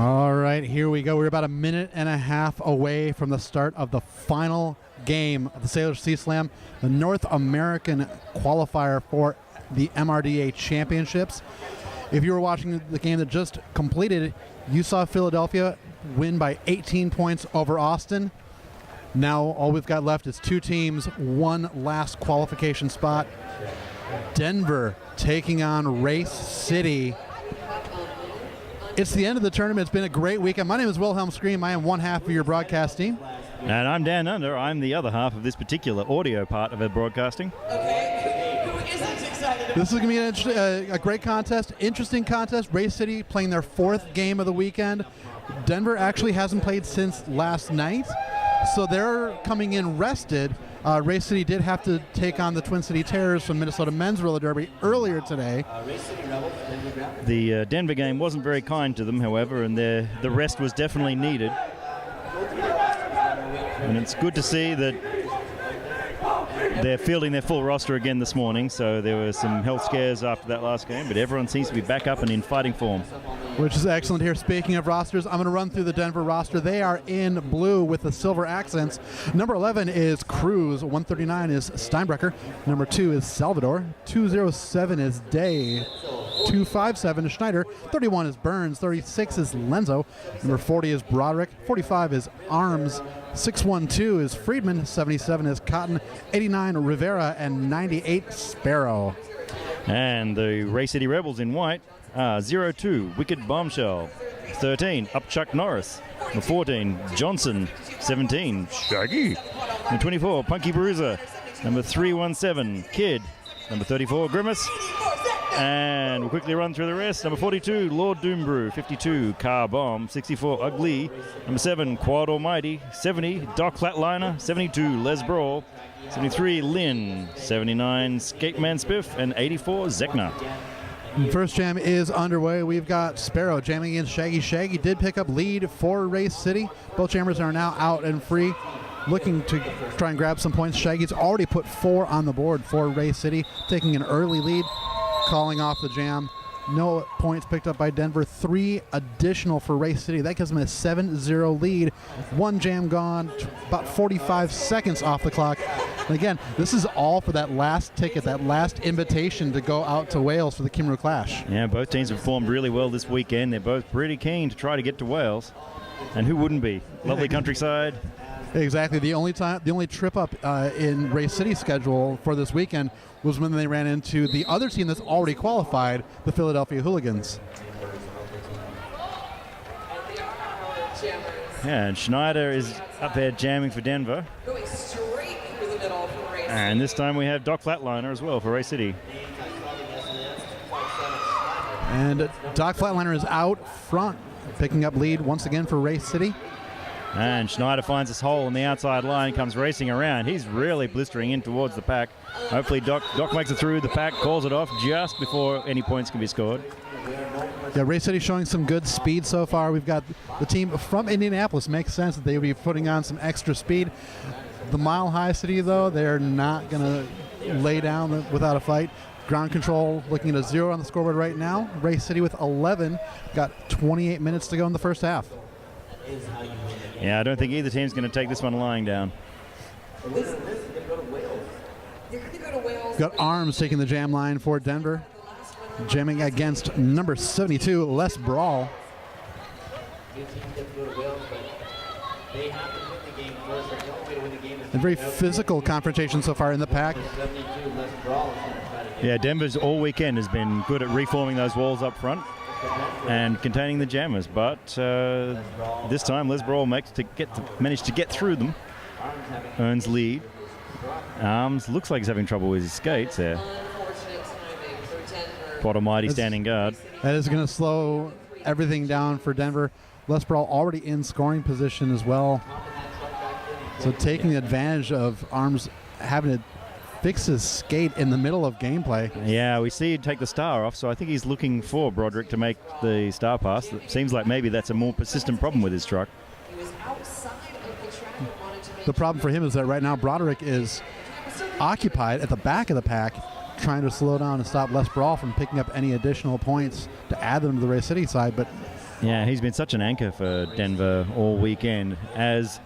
All right, here we go. We're about a minute and a half away from the start of the final game of the Salish Sea Slam, the North American qualifier for the MRDA Championships. If you were watching the game that just completed, you saw Philadelphia win by 18 points over Austin. Now all we've got left is two teams, one last qualification spot. Denver taking on Race City. It's the end of the tournament. It's been a great weekend. My name is Wilhelm Scream. I am one half of your broadcast team. And I'm Dan Under. I'm the other half of this particular audio part of our broadcasting. Okay, who isn't excited? This is going to be a great contest, interesting contest. Race City playing their fourth game of the weekend. Denver actually hasn't played since last night, so they're coming in rested. Race City did have to take on the Twin City Terrors from Minnesota Men's Roller Derby earlier today. The Denver game wasn't very kind to them, however, and the rest was definitely needed. And it's good to see that they're fielding their full roster again this morning, so there were some health scares after that last game, but everyone seems to be back up and in fighting form. Which is excellent here. Speaking of rosters, I'm going to run through the Denver roster. They are in blue with the silver accents. Number 11 is Cruz. 139 is Steinbrecher. Number 2 is Salvador. 207 is Day. 257 is Schneider. 31 is Burns. 36 is Lenzo. Number 40 is Broderick. 45 is Arms. 612 is Friedman. 77 is Cotton. 89 Rivera. And 98 Sparrow. And the Race City Rebels in white. 02, Wicked Bombshell. 13, Up Chuck Norris. Number 14, Johnson. 17, Shaggy. Number 24, Punky Bruiser. Number 317, Kid. Number 34, Grimace. And we'll quickly run through the rest. Number 42, Lord Doombrew. 52, Car Bomb. 64, Ugly. Number 7, Quad Almighty. 70, Doc Flatliner. 72, Les Brawl. 73, Lynn. 79, Skateman Spiff. And 84, Zekna. First jam is underway. We've got Sparrow jamming against Shaggy. Shaggy did pick up lead for Race City. Both jammers are now out and free, looking to try and grab some points. Shaggy's already put 4 on the board for Race City, taking an early lead, calling off the jam. No points picked up by Denver. 3 additional for Race City. That gives them a 7-0 lead. 1 jam gone, about 45 seconds off the clock. And again, this is all for that last ticket, that last invitation to go out to Wales for the Kimru Clash. Yeah, both teams have performed really well this weekend. They're both pretty keen to try to get to Wales. And who wouldn't be? Lovely countryside. Exactly. The only trip up in Race City's schedule for this weekend was when they ran into the other team that's already qualified, the Philadelphia Hooligans. Yeah, and Schneider is up there jamming for Denver. Going straight through the middle for Race. And this time we have Doc Flatliner as well for Race City. And Doc Flatliner is out front, picking up lead once again for Race City. And Schneider finds this hole in the outside line, comes racing around. He's really blistering in towards the pack. Hopefully Doc makes it through the pack, calls it off just before any points can be scored. Yeah, Race City showing some good speed so far. We've got the team from Indianapolis. Makes sense that they would be putting on some extra speed. The Mile High City, though, they're not going to lay down without a fight. Ground control looking at a 0 on the scoreboard right now. Race City with 11. Got 28 minutes to go in the first half. Yeah, I don't think either team's going to take this one lying down. This is going to go to Wales. They're going to go to Wales. Got Arms taking the jam line for Denver. Jamming against number 72, Les Brawl. A very physical confrontation so far in the pack. Yeah, Denver's all weekend has been good at reforming those walls up front and containing the jammers, but this time Les Brawl managed to get through them. Earns lead. Arms looks like he's having trouble with his skates there. Quad Almighty standing guard. That is going to slow everything down for Denver. Les Brawl already in scoring position as well. So taking advantage of Arms having to fix his skate in the middle of gameplay. Yeah, we see him take the star off, so I think he's looking for Broderick to make the star pass. It seems like maybe that's a more persistent problem with his truck. The problem for him is that right now Broderick is occupied at the back of the pack, trying to slow down and stop Les Brawl from picking up any additional points to add them to the Race City side, but Yeah, he's been such an anchor for Denver all weekend. As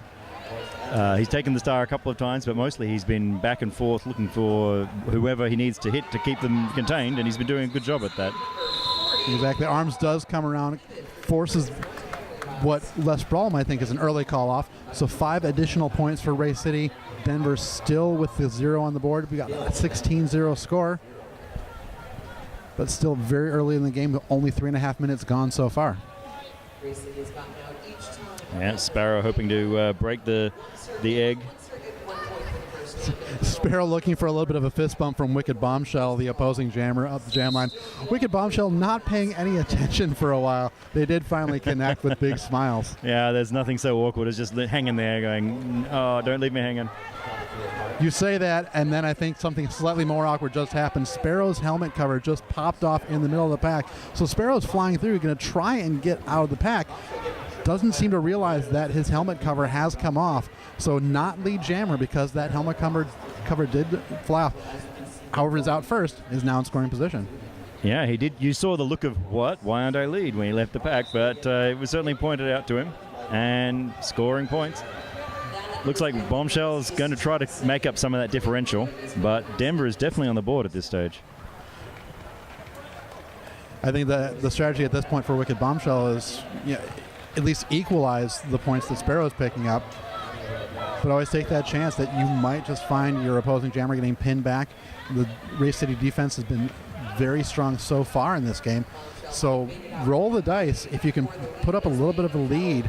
he's taken the star a couple of times, but mostly he's been back and forth looking for whoever he needs to hit to keep them contained, and he's been doing a good job at that. Exactly. Arms does come around, forces what Les Brawl, I think, is an early call-off. So 5 additional points for Ray City. Denver still with the 0 on the board. We got a 16-0 score. But still very early in the game, only 3.5 minutes gone so far. Yeah, Sparrow hoping to break the egg. Sparrow looking for a little bit of a fist bump from Wicked Bombshell, the opposing jammer up the jam line. Wicked Bombshell not paying any attention for a while. They did finally connect with big smiles. Yeah, there's nothing so awkward as just hanging there going, oh, don't leave me hanging. You say that, and then I think something slightly more awkward just happened. Sparrow's helmet cover just popped off in the middle of the pack. So Sparrow's flying through, going to try and get out of the pack. Doesn't seem to realize that his helmet cover has come off. So not lead jammer because that helmet cover did fly off. However, is out first, is now in scoring position. Yeah, he did. You saw the look of, what? Why aren't I lead when he left the pack? But it was certainly pointed out to him and scoring points. Looks like Bombshell is going to try to make up some of that differential, but Denver is definitely on the board at this stage. I think the strategy at this point for Wicked Bombshell is at least equalize the points that Sparrow is picking up, but always take that chance that you might just find your opposing jammer getting pinned back. The Ray City defense has been very strong so far in this game, so roll the dice. If you can put up a little bit of a lead,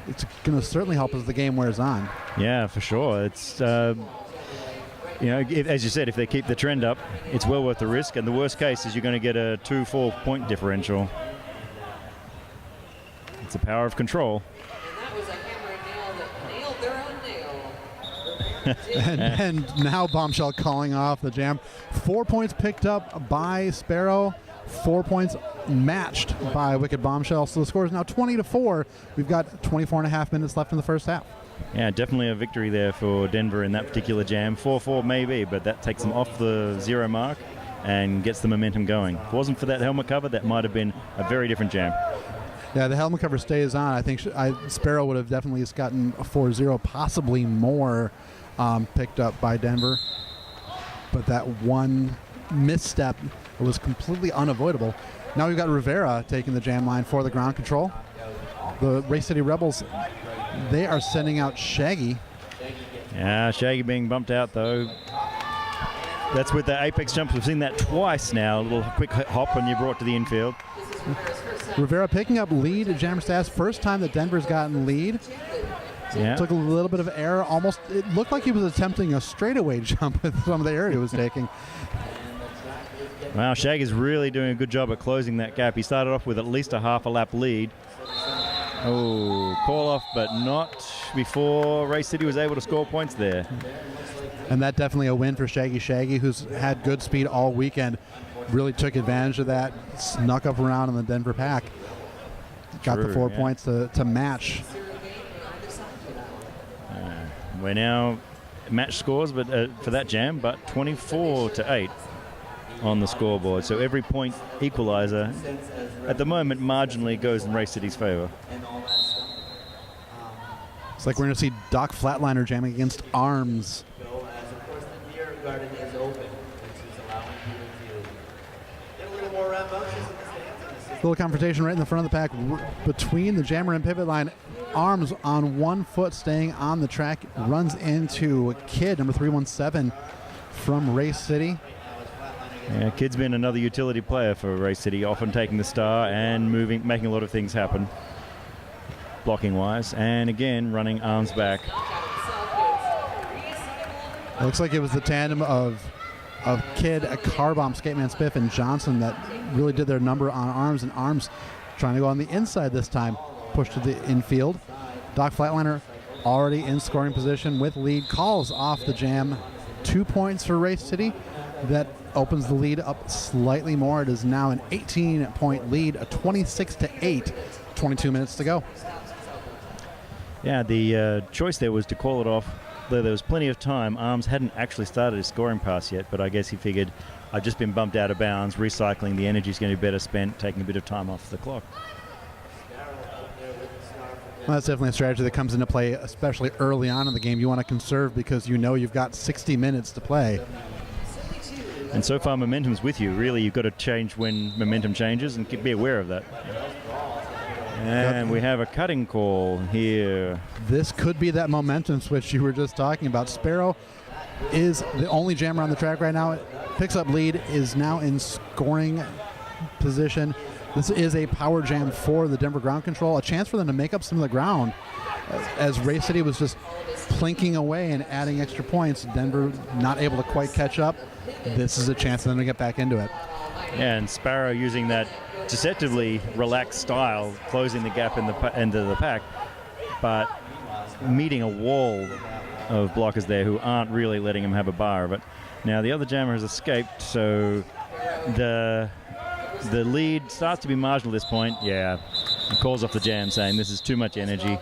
it's going to certainly help as the game wears on. Yeah, for sure. It's as you said, if they keep the trend up, it's well worth the risk. And the worst case is you're going to get a 2-4 point differential. It's the power of control. and now Bombshell calling off the jam. 4 points picked up by Sparrow. 4 points matched by Wicked Bombshell. So the score is now 20-4. We've got 24.5 minutes left in the first half. Yeah, definitely a victory there for Denver in that particular jam. 4-4 maybe, but that takes them off the 0 mark and gets the momentum going. If it wasn't for that helmet cover, that might have been a very different jam. Yeah, the helmet cover stays on. I think Sparrow would have definitely just gotten a 4-0, possibly more, picked up by Denver. But that one misstep was completely unavoidable. Now we've got Rivera taking the jam line for the ground control. The Ray City Rebels, they are sending out Shaggy. Yeah, Shaggy being bumped out though. That's with the apex jumps. We've seen that twice now. A little quick hop when you're brought to the infield. Rivera picking up lead at jammer stats. First time that Denver's gotten lead. Yeah. Took a little bit of error. Almost, it looked like he was attempting a straightaway jump with some of the air he was taking. Wow, Shaggy's really doing a good job at closing that gap. He started off with at least a half a lap lead. Oh, call off, but not before Ray City was able to score points there. And that definitely a win for Shaggy. Shaggy, who's had good speed all weekend, really took advantage of that, snuck up around in the Denver pack. Got the 4 points to match. We're now match scores, but for that jam, but 24-8 on the scoreboard. So every point equalizer at the moment marginally goes in Ray City's favor. It's like we're going to see Doc Flatliner jamming against Arms. Little confrontation right in the front of the pack between the jammer and pivot line. Arms on 1 foot staying on the track, runs into Kid, number 317 from Ray City. Yeah, Kid's been another utility player for Ray City, often taking the star and making a lot of things happen, blocking wise, and again running Arms back. It looks like it was the tandem of Kid, Carbomb, Skateman Spiff, and Johnson that really did their number on Arms, and Arms trying to go on the inside this time, pushed to the infield. Doc Flatliner already in scoring position with lead, calls off the jam. 2 points for Ray City. That opens the lead up slightly more. It is now an 18-point lead, a 26-8, 22 minutes to go. Yeah, the choice there was to call it off. Though there was plenty of time, Arms hadn't actually started his scoring pass yet, but I guess he figured, I've just been bumped out of bounds, recycling the energy is going to be better spent, taking a bit of time off the clock. Well, that's definitely a strategy that comes into play, especially early on in the game. You want to conserve because you know you've got 60 minutes to play. And so far, momentum's with you. Really, you've got to change when momentum changes and be aware of that. And we have a cutting call here. This could be that momentum switch you were just talking about. Sparrow is the only jammer on the track right now. Picks up lead, is now in scoring position. This is a power jam for the Denver ground control, a chance for them to make up some of the ground as Race City was just plinking away and adding extra points. Denver not able to quite catch up. This is a chance for them to get back into it. And Sparrow using that deceptively relaxed style, closing the gap in the end of the pack, but meeting a wall of blockers there who aren't really letting him have a bar of it. Now the other jammer has escaped, so the lead starts to be marginal at this point. Yeah, he calls off the jam, saying this is too much energy.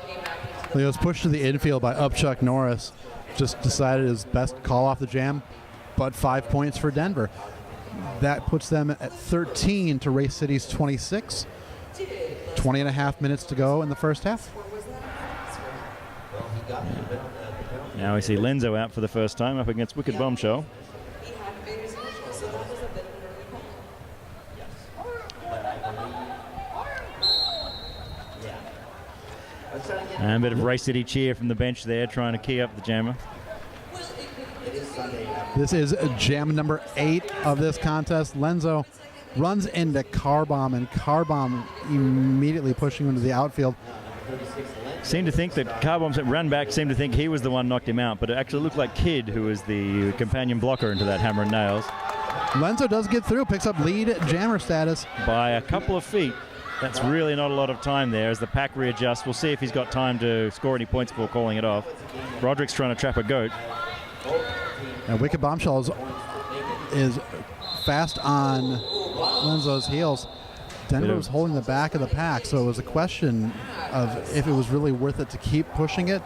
He was pushed to the infield by Chuck Norris. Just decided his best to call off the jam, but 5 points for Denver. That puts them at 13 to Race City's 26. 20 and a half minutes to go in the first half. Now we see Lenzo out for the first time up against Wicked Bombshell. And a bit of Race City cheer from the bench there, trying to key up the jammer. This is jam number 8 of this contest. Lenzo runs into Carbomb, and Carbomb immediately pushing him into the outfield. Seemed to think that Carbomb's run back seemed to think he was the one knocked him out, but it actually looked like Kid, who was the companion blocker into that hammer and nails. Lenzo does get through, picks up lead jammer status. By a couple of feet. That's really not a lot of time there as the pack readjusts. We'll see if he's got time to score any points before calling it off. Roderick's trying to trap a goat. And Wicked Bombshell is fast on Lenzo's heels. Denver was holding the back of the pack, so it was a question of if it was really worth it to keep pushing it.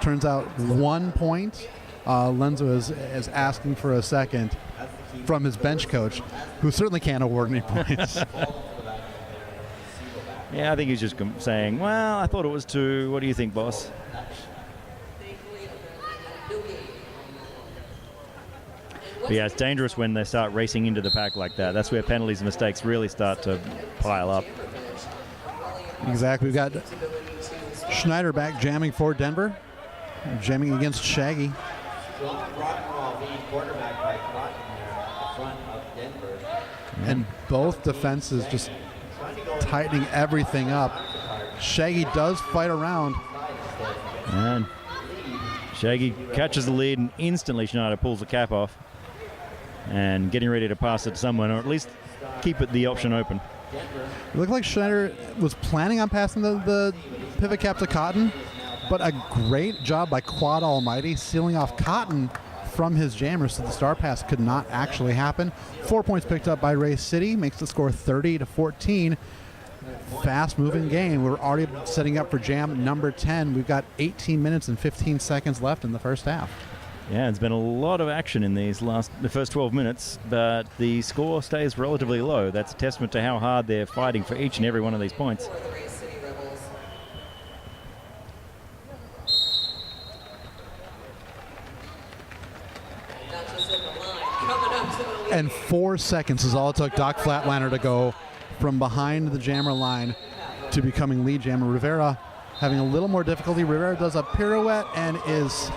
Turns out 1 point. Lenzo is asking for a second from his bench coach, who certainly can't award any points. Yeah, I think he's just saying, well, I thought it was 2. What do you think, boss? But yeah, it's dangerous when they start racing into the pack like that. That's where penalties and mistakes really start to pile up. Exactly. We've got Schneider back jamming for Denver, jamming against Shaggy. And both defenses just tightening everything up. Shaggy does fight around. And Shaggy catches the lead, and instantly Schneider pulls the cap off and getting ready to pass it to someone, or at least keep it the option open. It looked like Schneider was planning on passing the pivot cap to Cotton, but a great job by Quad Almighty sealing off Cotton from his jammer, so the star pass could not actually happen. 4 points picked up by Race City, makes the score 30-14. Fast-moving game. We're already setting up for jam number 10. We've got 18 minutes and 15 seconds left in the first half. Yeah, it's been a lot of action in the first 12 minutes, but the score stays relatively low. That's a testament to how hard they're fighting for each and every one of these points. And 4 seconds is all it took Doc Flatliner to go from behind the jammer line to becoming lead jammer. Rivera having a little more difficulty. Rivera does a pirouette and is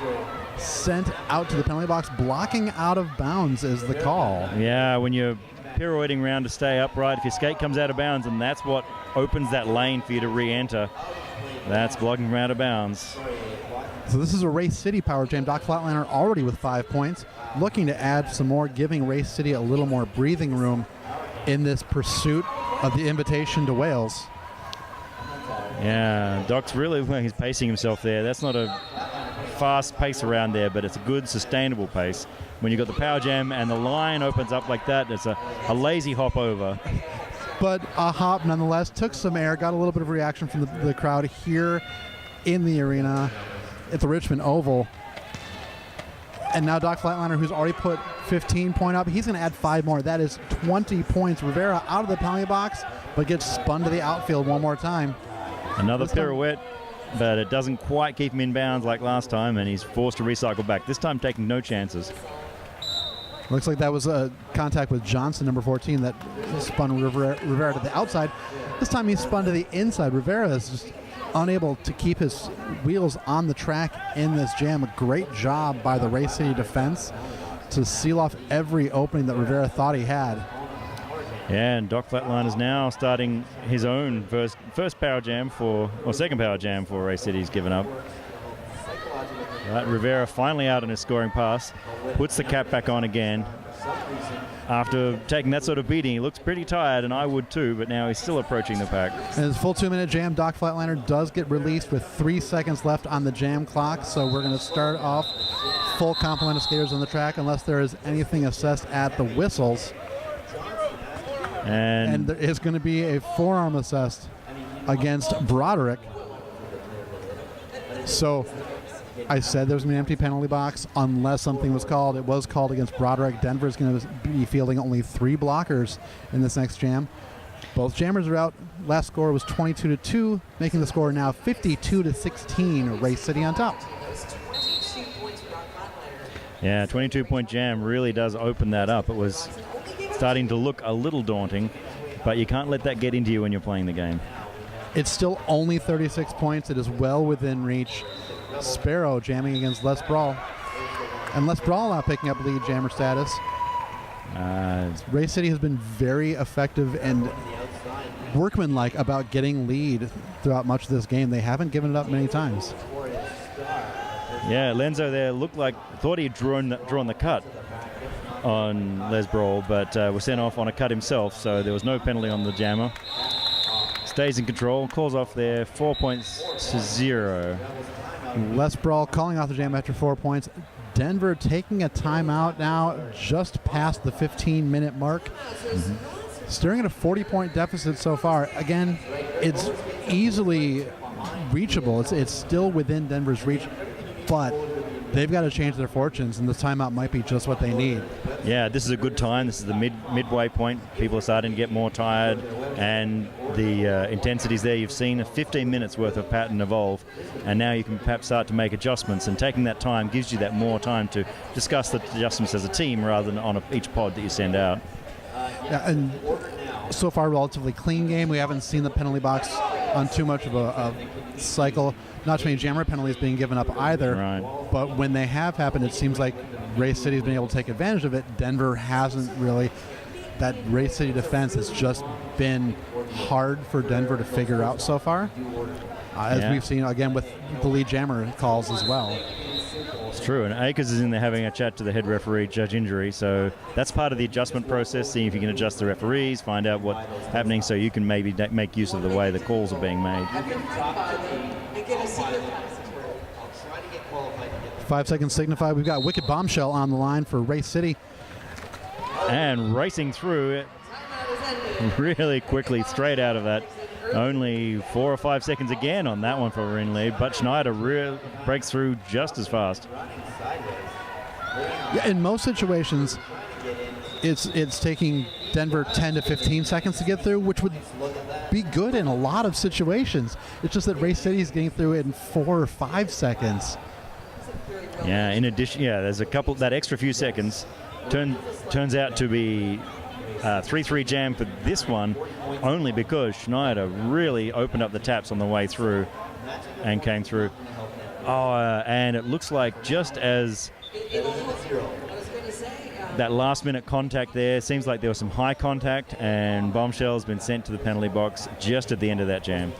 sent out to the penalty box. Blocking out of bounds is the call. Yeah, when you're pirouetting around to stay upright, if your skate comes out of bounds, and that's what opens that lane for you to re-enter, that's blocking from out of bounds. So this is a Race City power jam. Doc Flatliner already with 5 points, looking to add some more, giving Race City a little more breathing room in this pursuit of the invitation to Wales. Yeah, Doc's really, well, he's pacing himself there. That's not a fast pace around there, but it's a good, sustainable pace. When you've got the power jam and the line opens up like that, it's a lazy hop over. But a hop nonetheless, took some air, got a little bit of reaction from the crowd here in the arena at the Richmond Oval. And now Doc Flatliner, who's already put 15 point up, he's going to add 5 more. That is 20 points. Rivera out of the penalty box, but gets spun to the outfield one more time. Another pirouette. but it doesn't quite keep him in bounds like last time, and he's forced to recycle back. This time taking no chances. Looks like that was a contact with Johnson, number 14, that spun Rivera to the outside. This time he spun to the inside. Rivera is just unable to keep his wheels on the track in this jam. A great job by the Race City defense to seal off every opening that Rivera thought he had. Yeah, and Doc Flatline is now starting his own first power jam second power jam for Race City. He's given up. Right, Rivera finally out on his scoring pass, puts the cap back on again. After taking that sort of beating, he looks pretty tired, and I would too, but now he's still approaching the pack. In his full 2-minute jam, Doc Flatliner does get released with 3 seconds left on the jam clock, so we're going to start off full complement of skaters on the track unless there is anything assessed at the whistles. And there is going to be a forearm assessed against Broderick. So I said there's an empty penalty box unless something was called. It was called against Broderick. Denver's going to be fielding only 3 blockers in this next jam. Both jammers are out. Last score was 22-2, making the score now 52-16. Race City on top. Yeah, 22-point jam really does open that up. It was starting to look a little daunting, but you can't let that get into you when you're playing the game. It's still only 36 points. It is well within reach. Sparrow jamming against Les Brawl. And Les Brawl now picking up lead jammer status. Race City has been very effective and workmanlike about getting lead throughout much of this game. They haven't given it up many times. Yeah, Lenzo there thought he'd drawn the cut on Les Brawl, but was sent off on a cut himself, so there was no penalty on the jammer. Stays in control, calls off there, 4 points to 0. Les Brawl calling off the jam after 4 points. Denver taking a timeout now just past the 15-minute mark. Staring at a 40-point deficit so far. Again, it's easily reachable. It's still within Denver's reach, but they've got to change their fortunes, and this timeout might be just what they need. Yeah, this is a good time. This is the midway point. People are starting to get more tired, and the intensity's there. You've seen 15 minutes worth of pattern evolve, and now you can perhaps start to make adjustments, and taking that time gives you that more time to discuss the adjustments as a team rather than on each pod that you send out. Yeah, and so far, relatively clean game. We haven't seen the penalty box on too much of a cycle. Not too many jammer penalties being given up either. Right. But when they have happened, it seems like Race City's been able to take advantage of it. Denver hasn't really. That Race City defense has just been hard for Denver to figure out so far. As we've seen, again, with the lead jammer calls as well. It's true, and Akers is in there having a chat to the head referee, Judge Injury, so that's part of the adjustment process, seeing if you can adjust the referees, find out what's happening so you can maybe make use of the way the calls are being made. 5 seconds signified. We've got Wicked Bombshell on the line for Race City. And racing through it really quickly, straight out of that. Only 4 or 5 seconds again on that one for Rin lead, but Schneider breaks through just as fast. Yeah, in most situations, it's taking Denver 10 to 15 seconds to get through, which would be good in a lot of situations. It's just that Race City is getting through it in 4 or 5 seconds. Yeah, in addition, there's a couple, that extra few seconds turns out to be 3-3 jam for this one, only because Schneider really opened up the taps on the way through and came through. And it looks like just as that last-minute contact there, seems like there was some high contact, and Bombshell's been sent to the penalty box just at the end of that jam.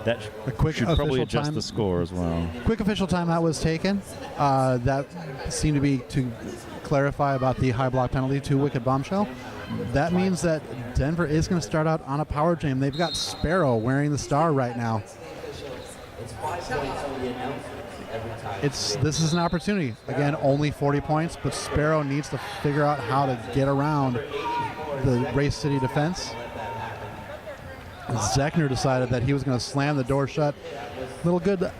That should probably adjust the score as well. Quick official timeout was taken. That seemed to be to clarify about the high block penalty to Wicked Bombshell. That means that Denver is going to start out on a power jam. They've got Sparrow wearing the star right now. This is an opportunity. Again, only 40 points, but Sparrow needs to figure out how to get around the Race City defense. Zechner decided that he was going to slam the door shut. Little good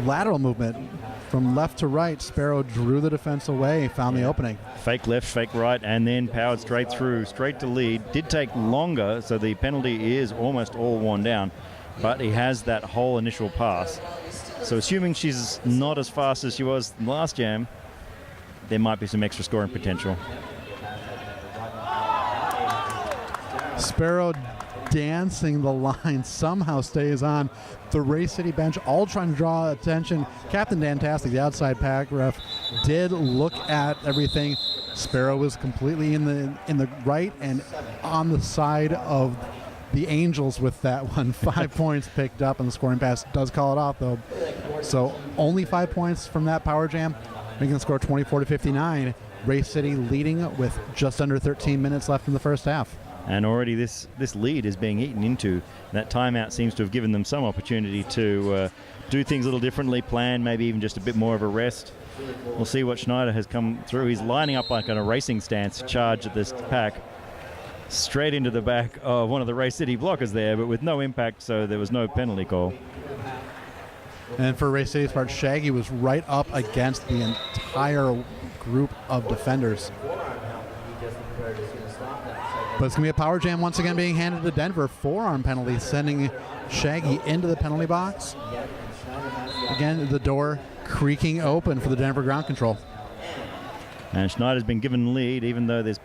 lateral movement from left to right. Sparrow drew the defense away, found the opening. Fake left, fake right, and then powered straight through, straight to lead. Did take longer, so the penalty is almost all worn down, but he has that whole initial pass. So assuming she's not as fast as she was in the last jam, there might be some extra scoring potential. Sparrow dancing the line somehow stays on the Race City bench, all trying to draw attention. Captain Dantastic, the outside pack ref, did look at everything. Sparrow was completely in the right and on the side of the Angels with that one. 5 points picked up, and the scoring pass does call it off, though. So only 5 points from that power jam, making the score 24-59. Race City leading with just under 13 minutes left in the first half. And already this lead is being eaten into. That timeout seems to have given them some opportunity to do things a little differently, plan maybe even just a bit more of a rest. We'll see what Schneider has come through. He's lining up like on a racing stance to charge at this pack. Straight into the back of one of the Race City blockers there, but with no impact, so there was no penalty call. And for Race City's part, Shaggy was right up against the entire group of defenders. But it's going to be a power jam once again being handed to Denver. Forearm penalty, sending Shaggy into the penalty box. Again, the door creaking open for the Denver ground control. And Schneider's been given the lead, even though there's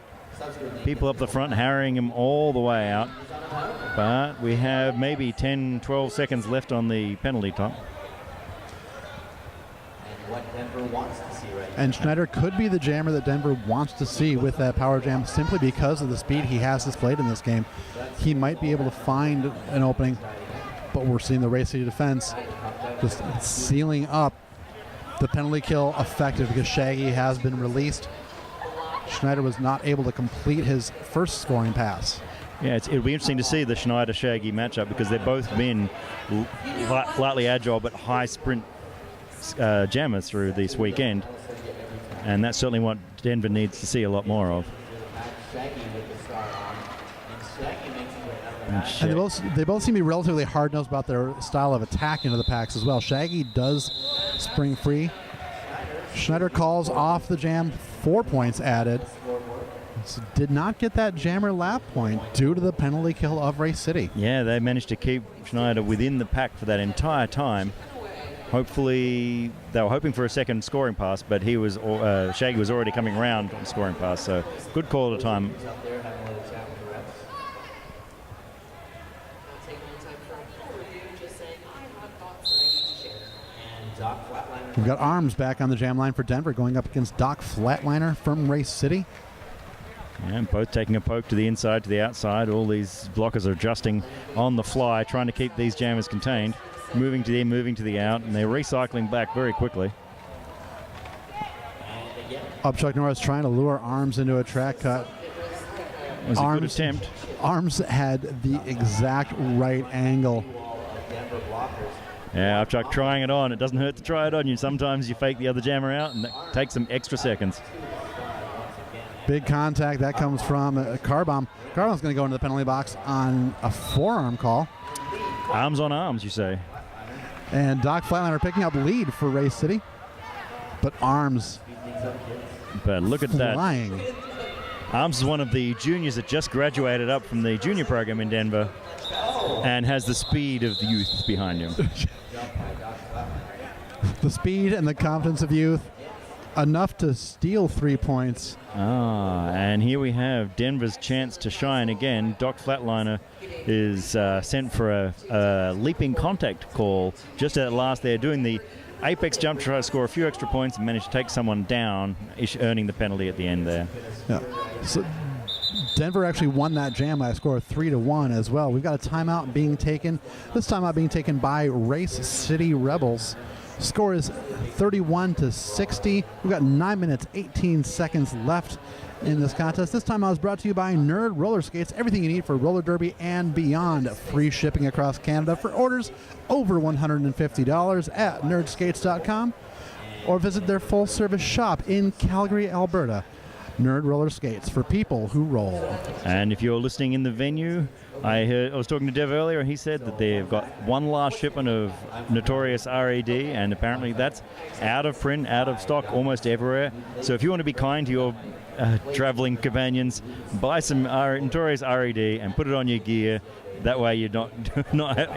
people up the front harrying him all the way out. But we have maybe 10, 12 seconds left on the penalty top. And Schneider could be the jammer that Denver wants to see with that power jam, simply because of the speed he has displayed in this game. He might be able to find an opening, but we're seeing the Race City defense just sealing up the penalty kill effective because Shaggy has been released. Schneider was not able to complete his first scoring pass. Yeah, it'll be interesting to see the Schneider-Shaggy matchup because they've both been lightly agile but high sprint jammers through this weekend. And that's certainly what Denver needs to see a lot more of. And they both seem to be relatively hard-nosed about their style of attack into the packs as well. Shaggy does spring free. Schneider calls off the jam, 4 points added. So did not get that jammer lap point due to the penalty kill of Race City. Yeah, they managed to keep Schneider within the pack for that entire time. Hopefully, they were hoping for a second scoring pass, but Shaggy was already coming around on the scoring pass, so good call at a time. We've got Arms back on the jam line for Denver, going up against Doc Flatliner from Race City. And both taking a poke to the inside, to the outside. All these blockers are adjusting on the fly, trying to keep these jammers contained. Moving to the in, moving to the out, and they're recycling back very quickly. Upchuck Norris trying to lure Arms into a track cut. It was a good attempt. Arms had the exact right angle. Yeah, Upchuck trying it on. It doesn't hurt to try it on you. Sometimes you fake the other jammer out, and that takes some extra seconds. Big contact. That comes from Carbomb. Carbom's going to go into the penalty box on a forearm call. Arms on arms, you say. And Doc Flatliner picking up lead for Race City. But Arms But look at flying. that. Arms is one of the juniors that just graduated up from the junior program in Denver and has the speed of the youth behind him. The speed and the confidence of youth, enough to steal 3 points. And here we have Denver's chance to shine again. Doc Flatliner is sent for a leaping contact call just at last. They're doing the apex jump to try to score a few extra points and manage to take someone down, earning the penalty at the end there. Yeah. So Denver actually won that jam by a score of 3-1 as well. We've got a timeout being taken. This timeout being taken by Race City Rebels. Score is 31-60. We've got 9 minutes, 18 seconds left in this contest. This time I was brought to you by Nerd Roller Skates. Everything you need for roller derby and beyond. Free shipping across Canada for orders over $150 at nerdskates.com or visit their full-service shop in Calgary, Alberta. Nerd Roller Skates for people who roll. And if you're listening in the venue, I was talking to Dev earlier, and he said that they've got one last shipment of Notorious RAD, and apparently that's out of print, out of stock almost everywhere. So if you want to be kind to your traveling companions, buy some Notorious RAD and put it on your gear. That way you're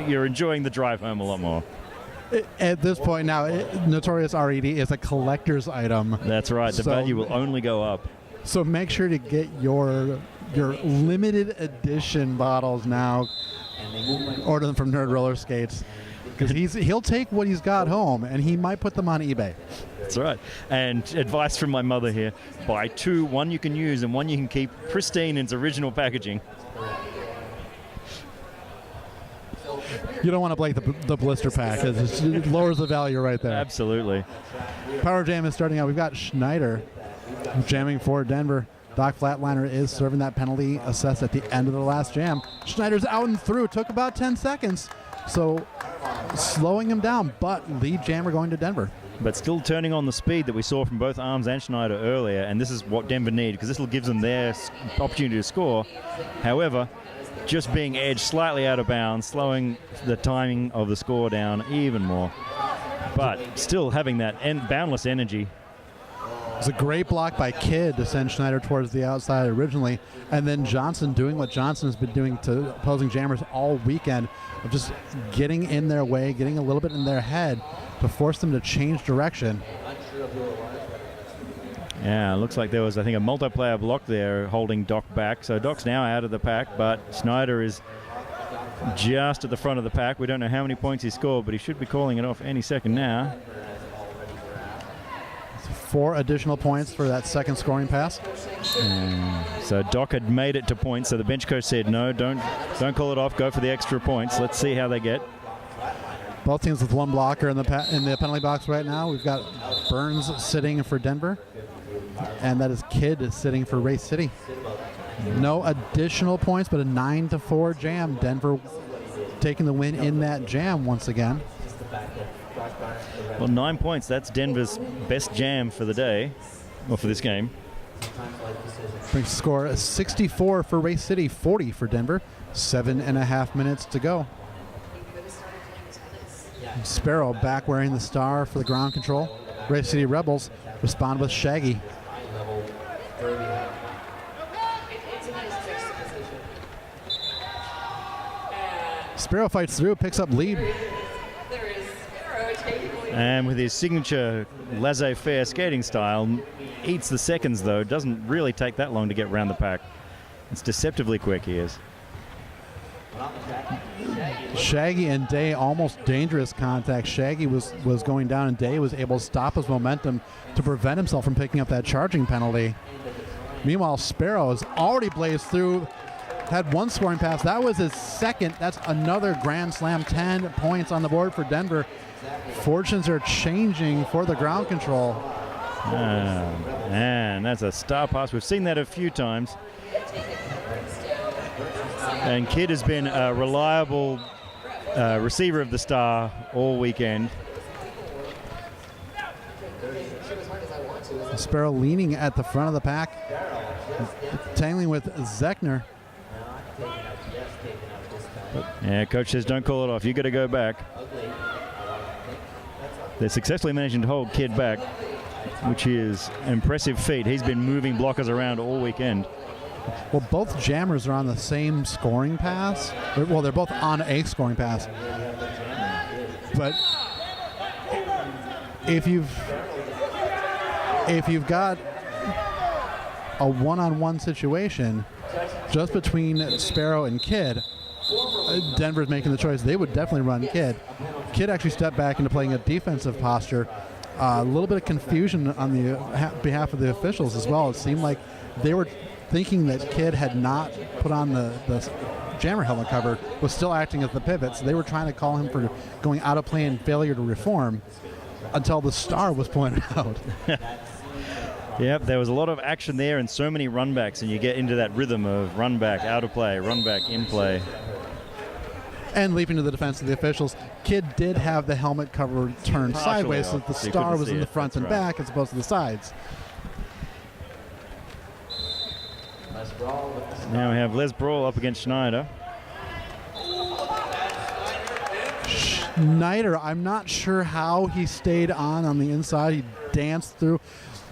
you're enjoying the drive home a lot more. At this point now, Notorious RED is a collector's item. That's right. The value will only go up. So make sure to get your limited edition bottles now. Order them from Nerd Roller Skates, because he'll take what he's got home and he might put them on eBay. That's right. And advice from my mother here: buy two, one you can use and one you can keep pristine in its original packaging. You don't want to break the blister pack. It lowers the value right there. Absolutely. Power Jam is starting out. We've got Schneider jamming for Denver. Doc Flatliner is serving that penalty assessed at the end of the last jam. Schneider's out and through. Took about 10 seconds. So slowing him down, but lead jammer going to Denver. But still turning on the speed that we saw from both Arms and Schneider earlier, and this is what Denver need, because this will give them their opportunity to score. However, just being edged slightly out of bounds, slowing the timing of the score down even more. But still having that boundless energy. It was a great block by Kidd to send Schneider towards the outside originally, and then Johnson doing what Johnson has been doing to opposing jammers all weekend, of just getting in their way, getting a little bit in their head to force them to change direction. Yeah, it looks like there was, I think, a multiplayer block there holding Doc back. So Doc's now out of the pack, but Schneider is just at the front of the pack. We don't know how many points he scored, but he should be calling it off any second now. 4 additional points for that second scoring pass. So Doc had made it to points, so the bench coach said, no, don't call it off, go for the extra points. Let's see how they get. Both teams with one blocker in the penalty box right now. We've got Burns sitting for Denver, and that is Kidd sitting for Race City. No additional points, but a 9-4 jam. Denver taking the win in that jam once again. Well, 9 points. That's Denver's best jam for the day, or for this game. Brings the score 64 for Race City, 40 for Denver. 7.5 minutes to go. Sparrow back wearing the star for the ground control. Race City Rebels respond with Shaggy. Sparrow fights through, picks up lead. And with his signature laissez-faire skating style, eats the seconds though. Doesn't really take that long to get around the pack. It's deceptively quick, he is. Shaggy and Day, almost dangerous contact. Shaggy was going down, and Day was able to stop his momentum to prevent himself from picking up that charging penalty. Meanwhile, Sparrow has already blazed through, had one scoring pass. That was his second. That's another grand slam. 10 points on the board for Denver. Fortunes are changing for the ground control. And that's a star pass. We've seen that a few times. And Kidd has been a reliable receiver of the star all weekend. Sparrow leaning at the front of the pack, tangling with Zechner. Yeah, coach says don't call it off. You got to go back. They're successfully managing to hold Kidd back, which is an impressive feat. He's been moving blockers around all weekend. Well, both jammers are on the same scoring pass. Well, they're both on a scoring pass. But if you've got a one-on-one situation just between Sparrow and Kidd, Denver's making the choice. They would definitely run Kidd. Kidd actually stepped back into playing a defensive posture. A little bit of confusion on the behalf of the officials as well. It seemed like they were thinking that Kidd had not put on the jammer helmet cover, was still acting as the pivot. So they were trying to call him for going out of play and failure to reform until the star was pointed out. Yep, there was a lot of action there and so many runbacks, and you get into that rhythm of run back, out of play, run back, in play. And leaping to the defense of the officials, Kidd did have the helmet cover turned sideways, so the star was in the front and back as opposed to the sides. Now we have Les Brawl up against Schneider. Schneider, I'm not sure how he stayed on the inside. He danced through.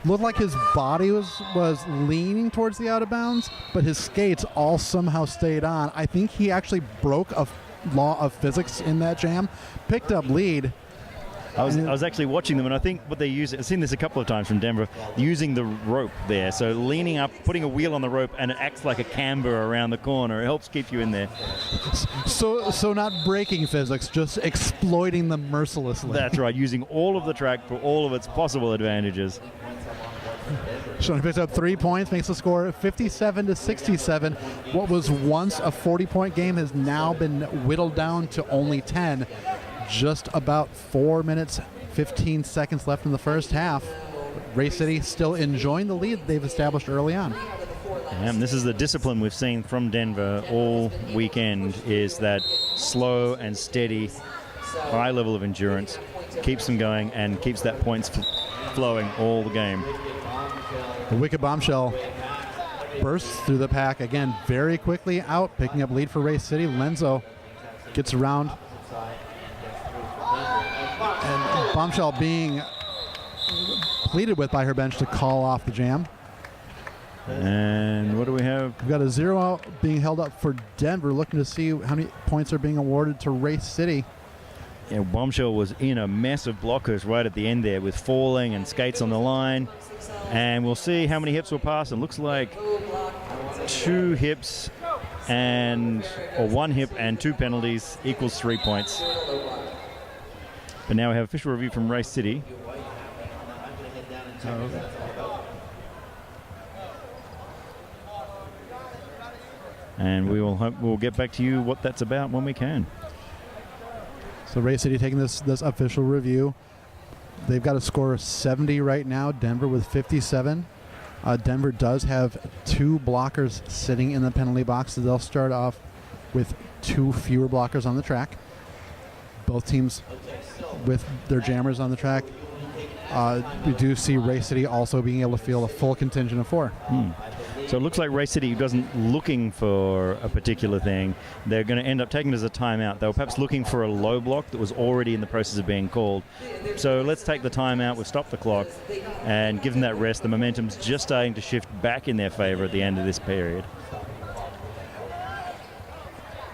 Looked like his body was leaning towards the out of bounds, but his skates all somehow stayed on. I think he actually broke a law of physics in that jam, picked up lead, I was actually watching them, and I think what they use, I've seen this a couple of times from Denver, using the rope there. So leaning up, putting a wheel on the rope, and it acts like a camber around the corner. It helps keep you in there. So not breaking physics, just exploiting them mercilessly. That's right, using all of the track for all of its possible advantages. Shawnee picks up 3 points, makes the score 57-67. What was once a 40-point game has now been whittled down to only 10. Just about 4 minutes, 15 seconds left in the first half. Race City still enjoying the lead they've established early on. And this is the discipline we've seen from Denver all weekend, is that slow and steady, high level of endurance, keeps them going and keeps that points flowing all the game. The Wicked Bombshell bursts through the pack again very quickly out, picking up lead for Race City. Lenzo gets around. And Bombshell being pleaded with by her bench to call off the jam. And what do we have? We've got a 0 out being held up for Denver, looking to see how many points are being awarded to Race City. Yeah, Bombshell was in a mess of blockers right at the end there with falling and skates on the line. And we'll see how many hips will pass. It looks like 2 hips or 1 hip and 2 penalties equals 3 points. But now we have official review from Race City. And we'll get back to you what that's about when we can. So Race City taking this official review. They've got a score of 70 right now. Denver with 57. Denver does have 2 blockers sitting in the penalty box, so they'll start off with 2 fewer blockers on the track. Both teams with their jammers on the track. We do see Race City also being able to field a full contingent of 4. So it looks like Race City wasn't looking for a particular thing. They're going to end up taking it as a timeout. They were perhaps looking for a low block that was already in the process of being called. So let's take the timeout, we'll stop the clock, and give them that rest. The momentum's just starting to shift back in their favor at the end of this period.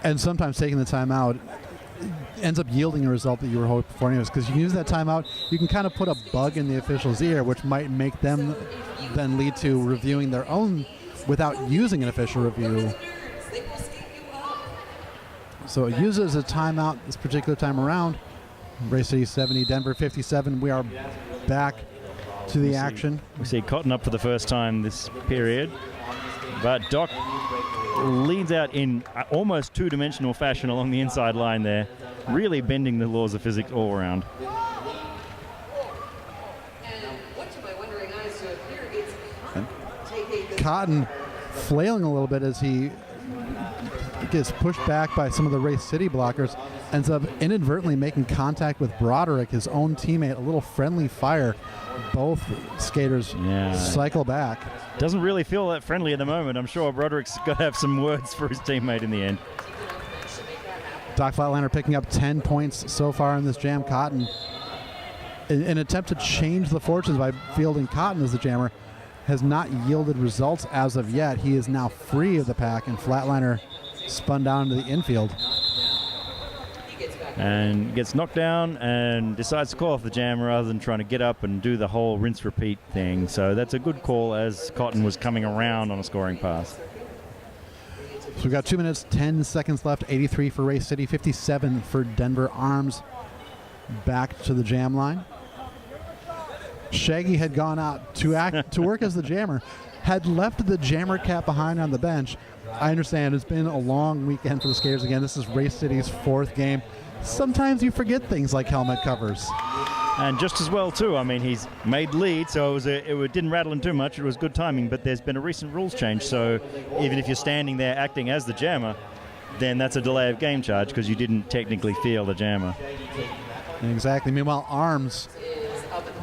And sometimes taking the timeout ends up yielding a result that you were hoping for anyways, because you use that timeout, you can kind of put a bug in the official's ear, which might make them then lead to reviewing their own without using an official review. So it uses a timeout this particular time around. Race City 70, Denver 57. We are back to the action. We see Cotton up for the first time this period, but Doc leads out in almost 2-dimensional fashion along the inside line there, really bending the laws of physics all around. Cotton flailing a little bit as he gets pushed back by some of the Race City blockers, ends up inadvertently making contact with Broderick, his own teammate, a little friendly fire. Both skaters cycle back. Doesn't really feel that friendly at the moment. I'm sure Broderick's got to have some words for his teammate in the end. Doc Flatliner picking up 10 points so far in this jam. Cotton, in an attempt to change the fortunes by fielding Cotton as the jammer, has not yielded results as of yet. He is now free of the pack, and Flatliner spun down to the infield. And gets knocked down and decides to call off the jam rather than trying to get up and do the whole rinse-repeat thing. So that's a good call as Cotton was coming around on a scoring pass. So we've got 2 minutes, 10 seconds left. 83 for Race City, 57 for Denver. Arms back to the jam line. Shaggy had gone out to work as the jammer, had left the jammer cap behind on the bench. I understand it's been a long weekend for the skaters again. This is Race City's 4th game. Sometimes you forget things like helmet covers. And just as well, too. I mean, he's made lead, so it didn't rattle him too much. It was good timing, but there's been a recent rules change, so even if you're standing there acting as the jammer, then that's a delay of game charge because you didn't technically feel the jammer. Exactly. Meanwhile, Arms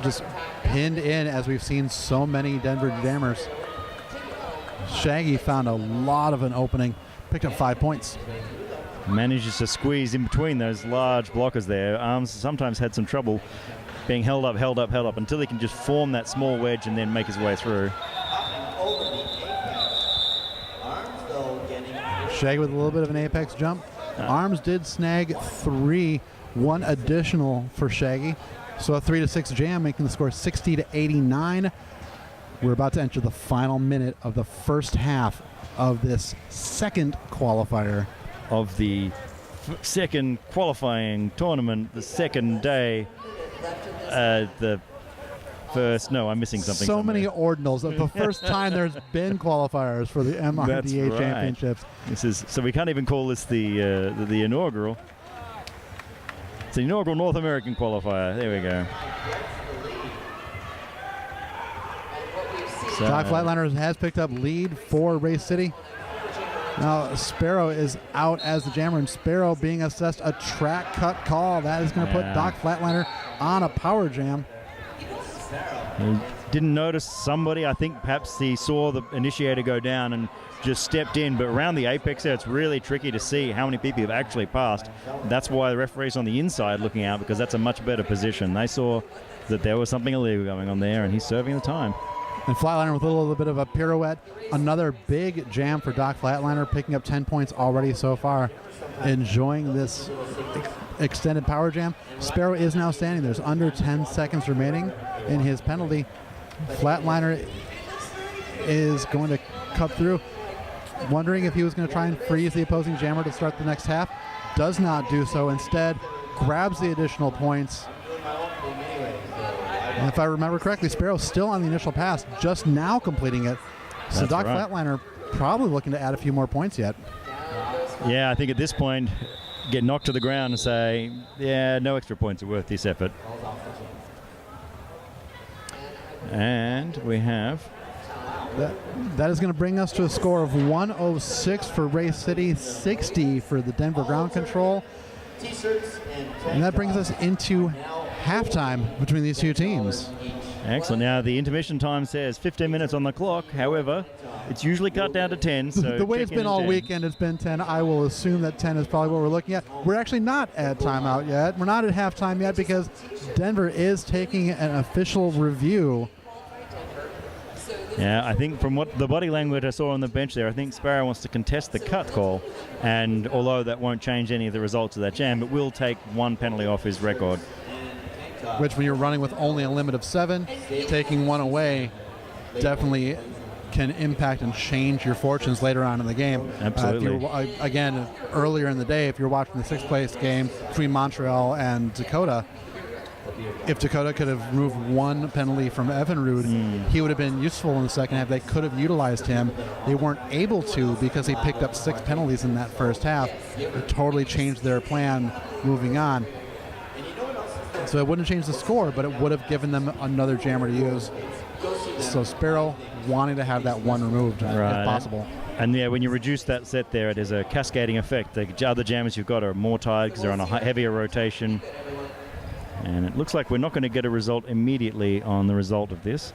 just pinned in, as we've seen so many Denver jammers. Shaggy found a lot of an opening, picked up 5 points. Manages to squeeze in between those large blockers there. Arms sometimes had some trouble being held up until he can just form that small wedge and then make his way through. Shaggy with a little bit of an apex jump. Arms did snag 3 one additional for Shaggy. So a 3-6 jam, making the score 60-89. We're about to enter the final minute of the first half of this second qualifier. Of the second qualifying tournament, the second day, the first, no, I'm missing something. So somewhere. many ordinals. The first time there's been qualifiers for the MRDA That's right. championships. This is, so we can't even call this the inaugural. It's the inaugural North American qualifier. There we go. So, Doc Flatlander has picked up lead for Race City. Now Sparrow is out as the jammer, and Sparrow being assessed a track cut call. That is going to put Doc Flatliner on a power jam. He didn't notice somebody. I think perhaps he saw the initiator go down and just stepped in. But around the apex there, it's really tricky to see how many people have actually passed. That's why the referee's on the inside looking out, because that's a much better position. They saw that there was something illegal going on there, and he's serving the time. And Flatliner with a little bit of a pirouette. Another big jam for Doc Flatliner, picking up 10 points already so far. Enjoying this extended power jam. Sparrow is now standing. There's under 10 seconds remaining in his penalty. Flatliner is going to cut through. Wondering if he was going to try and freeze the opposing jammer to start the next half. Does not do so. Instead, grabs the additional points. And if I remember correctly, Sparrow's still on the initial pass, just now completing it. So That's Doc right. Flatliner probably looking to add a few more points yet. Yeah, I think at this point, get knocked to the ground and say, yeah, no extra points are worth this effort. And we have... That is going to bring us to a score of 106 for Race City, 60 for the Denver Ground Control. And that brings us into halftime between these two teams. Excellent. Now, the intermission time says 15 minutes on the clock. However, it's usually cut down to 10. So The way check it's in been at all 10. weekend, it's been 10. I will assume that 10 is probably what we're looking at. We're actually not at timeout yet. We're not at halftime yet because Denver is taking an official review. Yeah, I think from what the body language I saw on the bench there, I think Sparrow wants to contest the cut call. And although that won't change any of the results of that jam, it will take one penalty off his record. Which, when you're running with only a limit of 7, taking one away definitely can impact and change your fortunes later on in the game. Absolutely. Again, earlier in the day, if you're watching the 6th place game between Montreal and Dakota, if Dakota could have removed one penalty from Evinrude, he would have been useful in the second half. They could have utilized him. They weren't able to because he picked up 6 penalties in that first half. It totally changed their plan moving on. So it wouldn't change the score, but it would have given them another jammer to use. So Sparrow wanting to have that one removed if possible. And yeah, when you reduce that set there, it is a cascading effect. The other jammers you've got are more tired because they're on a heavier rotation. And it looks like we're not going to get a result immediately on the result of this.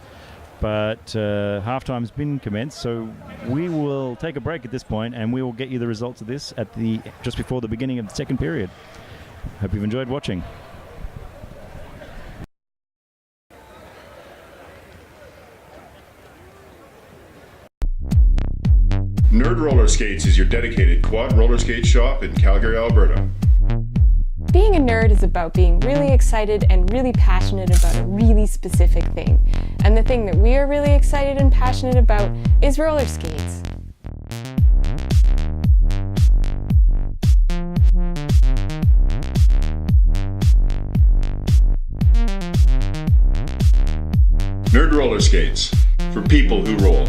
But halftime's been commenced, so we will take a break at this point, and we will get you the results of this at just before the beginning of the second period. Hope you've enjoyed watching. Nerd Roller Skates is your dedicated quad roller skate shop in Calgary, Alberta. Being a nerd is about being really excited and really passionate about a really specific thing. And the thing that we are really excited and passionate about is roller skates. Nerd Roller Skates, for people who roll.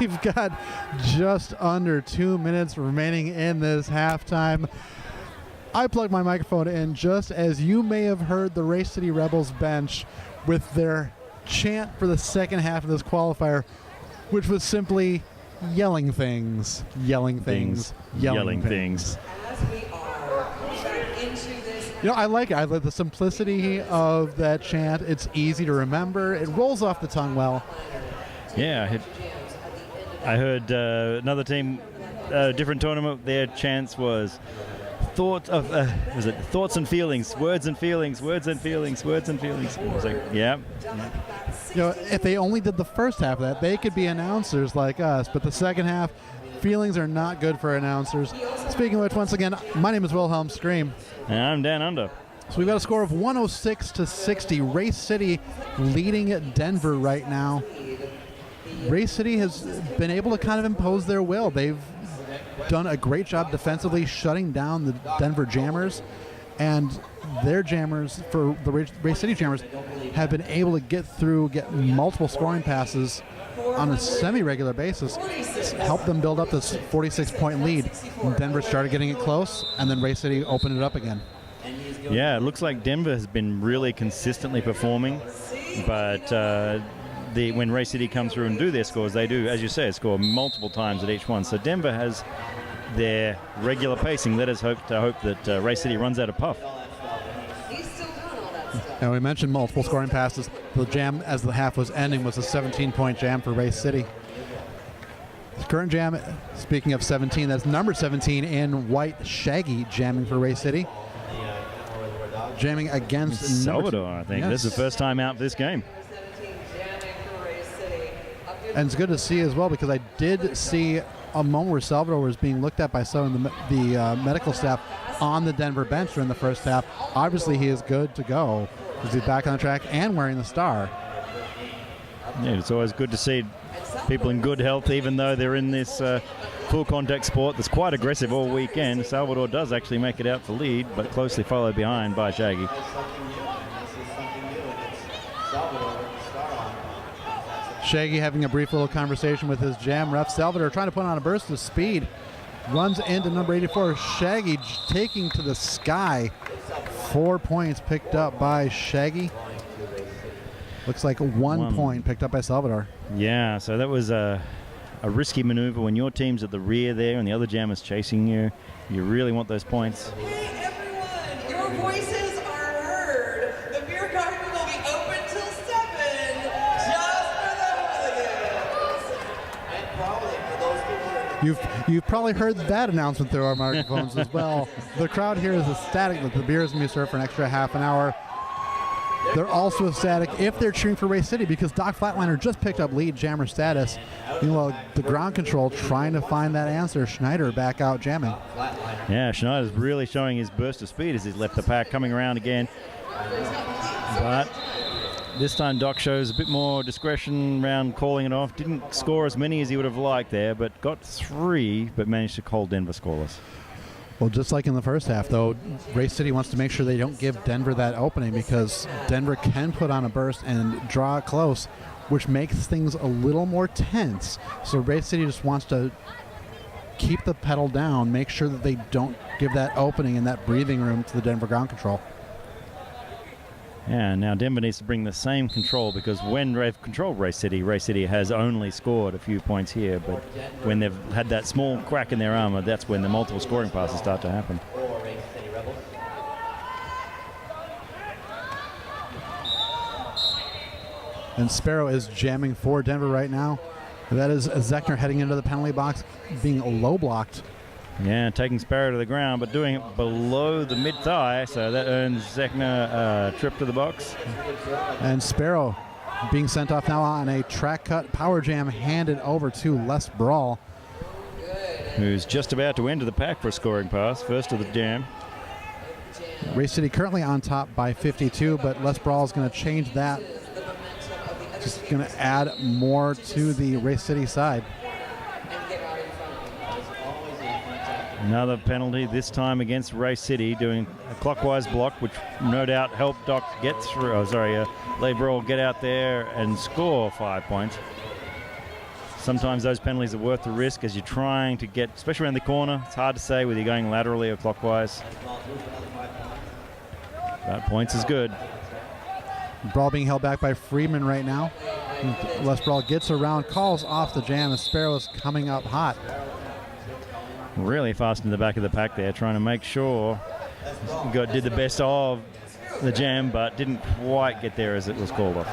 We've got just under 2 minutes remaining in this halftime. I plugged my microphone in just as you may have heard the Race City Rebels bench with their chant for the second half of this qualifier, which was simply yelling things, yelling things, yelling things. You know, I like it. I like the simplicity of that chant. It's easy to remember. It rolls off the tongue well. Yeah, I heard another team, different tournament. Their chants was thoughts and feelings, words and feelings, words and feelings, words and feelings. I was like, yeah. You know, if they only did the first half of that, they could be announcers like us. But the second half, feelings are not good for announcers. Speaking of which, once again, my name is Wilhelm Scream. And I'm Dan Under. So we've got a score of 106-60. Race City leading Denver right now. Race City has been able to kind of impose their will. They've done a great job defensively shutting down the Denver Jammers, and their Jammers, for the Race City Jammers, have been able to get multiple scoring passes on a semi-regular basis, help them build up this 46-point lead. And Denver started getting it close, and then Race City opened it up again. Yeah, it looks like Denver has been really consistently performing, but when Race City come through and do their scores, they do, as you say, score multiple times at each one. So Denver has their regular pacing. Let us hope that Race City runs out of puff. Now, we mentioned multiple scoring passes. The jam, as the half was ending, was a 17-point jam for Race City. The current jam, speaking of 17, that's number 17 in white, Shaggy, jamming for Race City. Jamming against Salvador, I think. Yes. This is the first time out this game. And it's good to see as well, because I did see a moment where Salvador was being looked at by some of the medical staff on the Denver bench during the first half. Obviously, he is good to go because he's back on the track and wearing the star. Yeah, it's always good to see people in good health, even though they're in this full contact sport that's quite aggressive all weekend. Salvador does actually make it out for lead, but closely followed behind by Shaggy. Shaggy having a brief little conversation with his jam ref. Salvador trying to put on a burst of speed. Runs into number 84. Shaggy taking to the sky. 4 points picked up by Shaggy. Looks like one point picked up by Salvador. Yeah, so that was a risky maneuver when your team's at the rear there and the other jammer's chasing you. You really want those points. Hey everyone, your voices are heard. The beer garden will be open till 7, just for the hooligans. And probably for those people that You've probably heard that announcement through our microphones as well. The crowd here is ecstatic that the beer is going to be served for an extra half an hour. They're also ecstatic if they're cheering for Race City, because Doc Flatliner just picked up lead jammer status. Meanwhile, the ground control trying to find that answer. Schneider back out jamming. Yeah, Schneider's really showing his burst of speed as he's left the pack, coming around again. But this time Doc shows a bit more discretion around calling it off. Didn't score as many as he would have liked there, but got 3, but managed to hold Denver scoreless. Well, just like in the first half, though, Race City wants to make sure they don't give Denver that opening, because Denver can put on a burst and draw it close, which makes things a little more tense. So Race City just wants to keep the pedal down, make sure that they don't give that opening and that breathing room to the Denver ground control. Yeah, now Denver needs to bring the same control, because when they've controlled Race City has only scored a few points here, but when they've had that small crack in their armor, that's when the multiple scoring passes start to happen. And Sparrow is jamming for Denver right now. That is Zechner heading into the penalty box, being low blocked. Yeah, taking Sparrow to the ground, but doing it below the mid-thigh, so that earns Zechner a trip to the box. And Sparrow being sent off now on a track cut power jam, handed over to Les Brawl, who's just about to enter the pack for a scoring pass, first of the jam. Race City currently on top by 52, but Les Brawl is going to change that. Just going to add more to the Race City side. Another penalty, this time against Race City, doing a clockwise block, which no doubt helped Doc get through. Lebrol get out there and score 5 points. Sometimes those penalties are worth the risk as you're trying to get, especially around the corner. It's hard to say whether you're going laterally or clockwise. But points is good. Brawl being held back by Freeman right now. Les Brawl gets around, calls off the jam, and Sparrow is coming up hot. Really fast in the back of the pack there, trying to make sure did the best of the jam, but didn't quite get there as it was called off.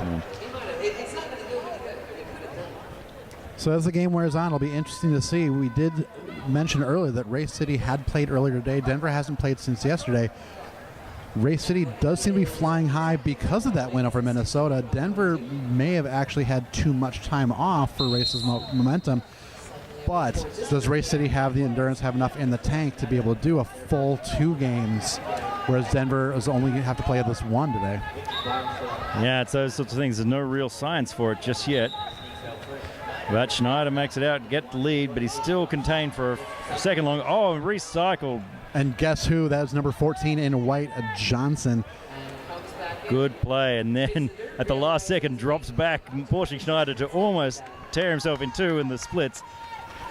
So as the game wears on, it'll be interesting to see. We did mention earlier that Race City had played earlier today. Denver hasn't played since yesterday. Race City does seem to be flying high because of that win over Minnesota. Denver may have actually had too much time off for Race's momentum. But does Race City have the endurance, have enough in the tank to be able to do a full 2 games, whereas Denver is only going to have to play this 1 today? Yeah, it's those sorts of things. There's no real science for it just yet. But Schneider makes it out, get the lead, but he's still contained for a second long. Oh, recycled. And guess who? That is number 14 in white, Johnson. Good play. And then at the last second, drops back, forcing Schneider to almost tear himself in 2 in the splits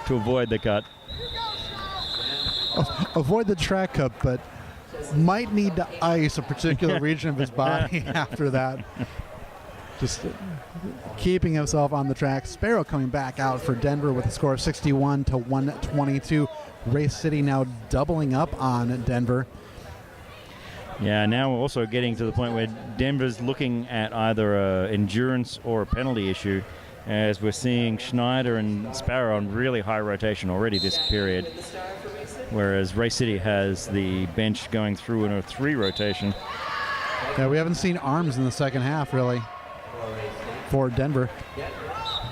to avoid the cut. Avoid the track cut, but might need to ice a particular region of his body after that. Just keeping himself on the track. Sparrow coming back out for Denver with a score of 61-122. Race City now doubling up on Denver. Yeah, now we're also getting to the point where Denver's looking at either an endurance or a penalty issue, as we're seeing Schneider and Sparrow on really high rotation already this period, whereas Race City has the bench going through in a 3 rotation. Yeah, we haven't seen arms in the second half, really, for Denver.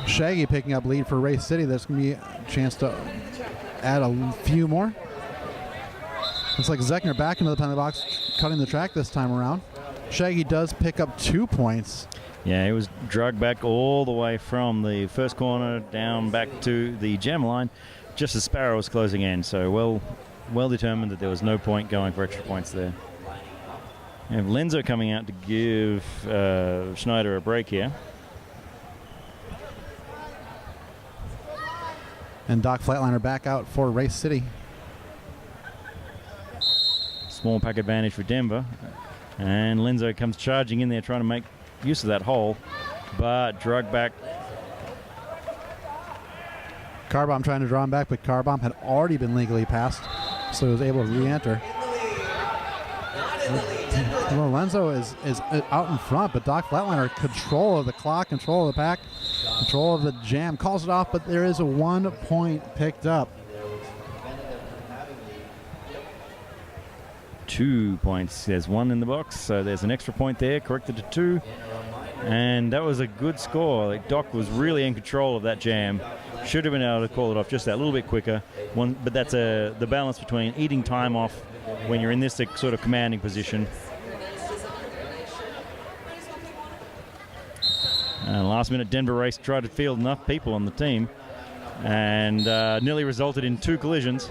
Shaggy picking up lead for Race City. There's going to be a chance to add a few more. Looks like Zechner back into the penalty box, cutting the track this time around. Shaggy does pick up 2 points. Yeah, he was dragged back all the way from the first corner down back to the jam line, just as Sparrow was closing in. So well determined that there was no point going for extra points there. We have Lenzo coming out to give Schneider a break here. And Doc Flatliner back out for Race City. Small pack advantage for Denver. And Lenzo comes charging in there trying to make use of that hole, but drug back. Carbomb trying to draw him back, but Carbomb had already been legally passed, so he was able to re-enter. Well, Lenzo is out in front, but Doc Flatliner, control of the clock, control of the pack, control of the jam, calls it off, but there is a 1 point picked up. 2 points. There's 1 in the box, so there's an extra point there, corrected to 2. And that was a good score. Like, Doc was really in control of that jam. Should have been able to call it off just that little bit quicker. But that's the balance between eating time off when you're in this sort of commanding position. Last minute, Denver Race tried to field enough people on the team and nearly resulted in 2 collisions.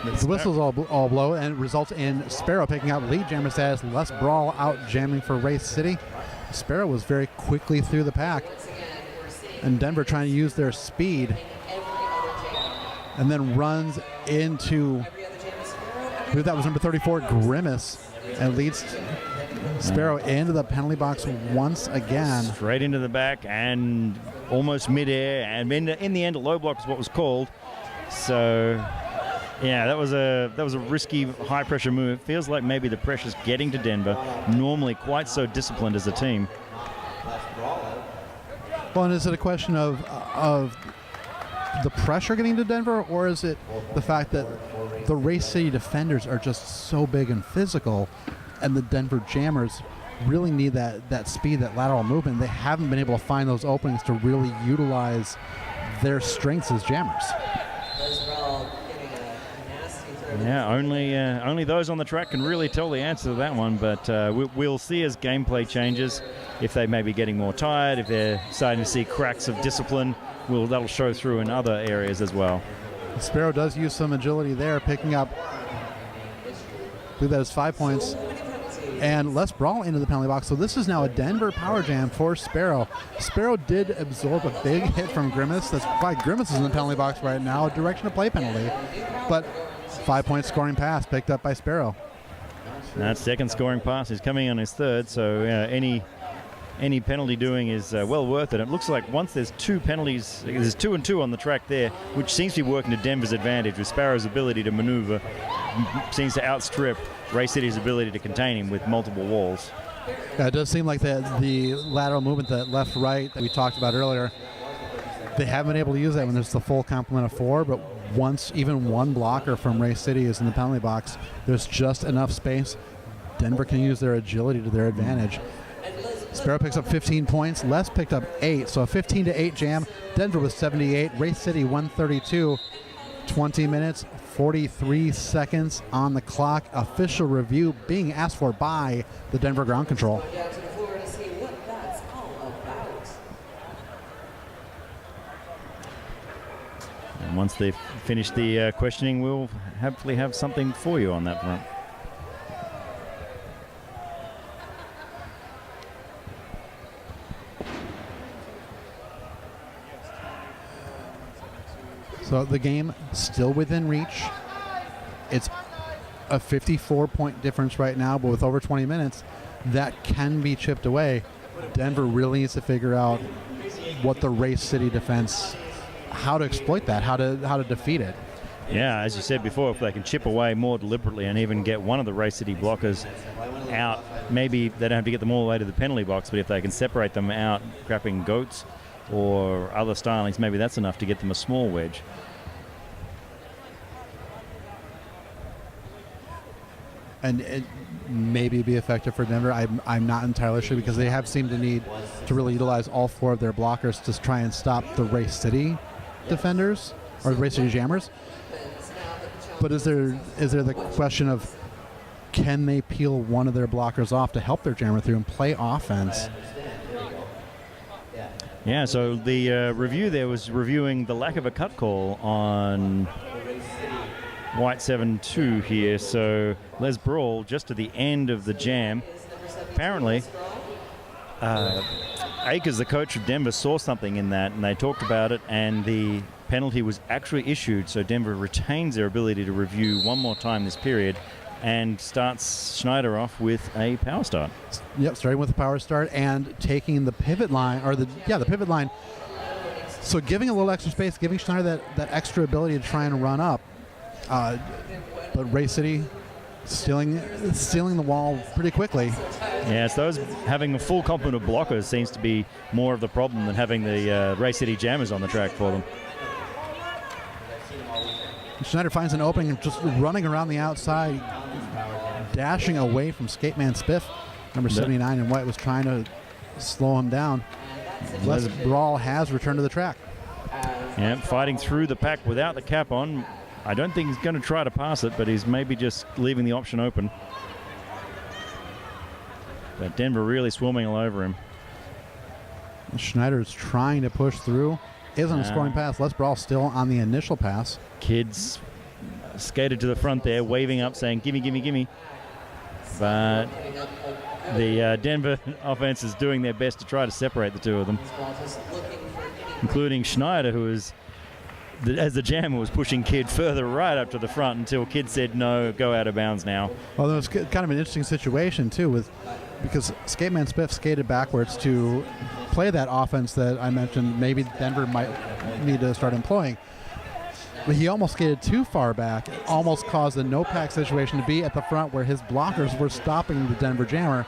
The whistles all blow and results in Sparrow picking up lead jammer status. Les Brawl out jamming for Race City. Sparrow was very quickly through the pack, and Denver trying to use their speed, and then runs into, I believe that was number 34, Grimace, and leads Sparrow into the penalty box once again. Straight into the back and almost midair, and in the end a low block is what was called. So yeah, that was a risky high pressure move. It feels like maybe the pressure's getting to Denver, normally quite so disciplined as a team. Well, and is it a question of the pressure getting to Denver, or is it the fact that the Race City defenders are just so big and physical, and the Denver jammers really need that speed, that lateral movement? They haven't been able to find those openings to really utilize their strengths as jammers. Yeah, only those on the track can really tell the answer to that one, but we'll see as gameplay changes if they may be getting more tired, if they're starting to see cracks of discipline. That'll show through in other areas as well. Sparrow does use some agility there, picking up, I believe that is 5 points. And Les Brawl into the penalty box. So this is now a Denver power jam for Sparrow. Sparrow did absorb a big hit from Grimace. That's why Grimace is in the penalty box right now. Direction of play penalty. But 5-point scoring pass picked up by Sparrow. That second scoring pass is coming on his third, so any penalty doing is well worth it. It looks like once there's 2 penalties, there's 2 and 2 on the track there, which seems to be working to Denver's advantage, with Sparrow's ability to maneuver seems to outstrip Race City's ability to contain him with multiple walls. Yeah, it does seem like the lateral movement, that left-right that we talked about earlier, they haven't been able to use that when there's the full complement of 4, but once even one blocker from Race City is in the penalty box, there's just enough space. Denver can use their agility to their advantage. Sparrow picks up 15 points. Les picked up 8, so a 15-8 jam. Denver was 78. Race City 132. 20 minutes, 43 seconds on the clock. Official review being asked for by the Denver ground control. Down to the floor to see what that's all about. And once they've finished the questioning, we'll hopefully have something for you on that front. So the game still within reach. It's a 54-point difference right now, but with over 20 minutes, that can be chipped away. Denver really needs to figure out what the Race City defense, how to exploit that, how to defeat it. Yeah, as you said before, if they can chip away more deliberately and even get one of the Race City blockers out, maybe they don't have to get them all the way to the penalty box, but if they can separate them out, grabbing goats or other stylings, maybe that's enough to get them a small wedge. And it maybe be effective for Denver. I'm not entirely sure, because they have seemed to need to really utilize all 4 of their blockers to try and stop the Race City defenders or the Race City jammers. But is there the question of, can they peel one of their blockers off to help their jammer through and play offense? Yeah, so the review there was reviewing the lack of a cut call on White 7-2 here. So Les Brawl just to the end of the jam. Apparently, Akers, the coach of Denver, saw something in that, and they talked about it, and the penalty was actually issued. So Denver retains their ability to review one more time this period and starts Schneider off with a power start. Yep, starting with the power start and taking the pivot line, or the pivot line. So giving a little extra space, giving Schneider that extra ability to try and run up. But Race City stealing the wall pretty quickly. Yeah, so having a full complement of blockers seems to be more of the problem than having the Race City jammers on the track for them. Schneider finds an opening and just running around the outside, dashing away from Skateman Spiff. Number 79 in white was trying to slow him down. Les Brawl has returned to the track. Yeah, fighting through the pack without the cap on. I don't think he's going to try to pass it, but he's maybe just leaving the option open. But Denver really swarming all over him. Schneider's trying to push through. Isn't a scoring pass. Les Brawl still on the initial pass. Kids skated to the front there, waving up, saying, gimme, gimme, gimme. But the Denver offense is doing their best to try to separate the 2 of them, including Schneider, who is, as the jammer, was pushing Kidd further right up to the front until Kidd said, no, go out of bounds now. Well, there was kind of an interesting situation, too, because Skateman Spiff skated backwards to play that offense that I mentioned maybe Denver might need to start employing. But he almost skated too far back. It almost caused a no-pack situation to be at the front where his blockers were stopping the Denver jammer.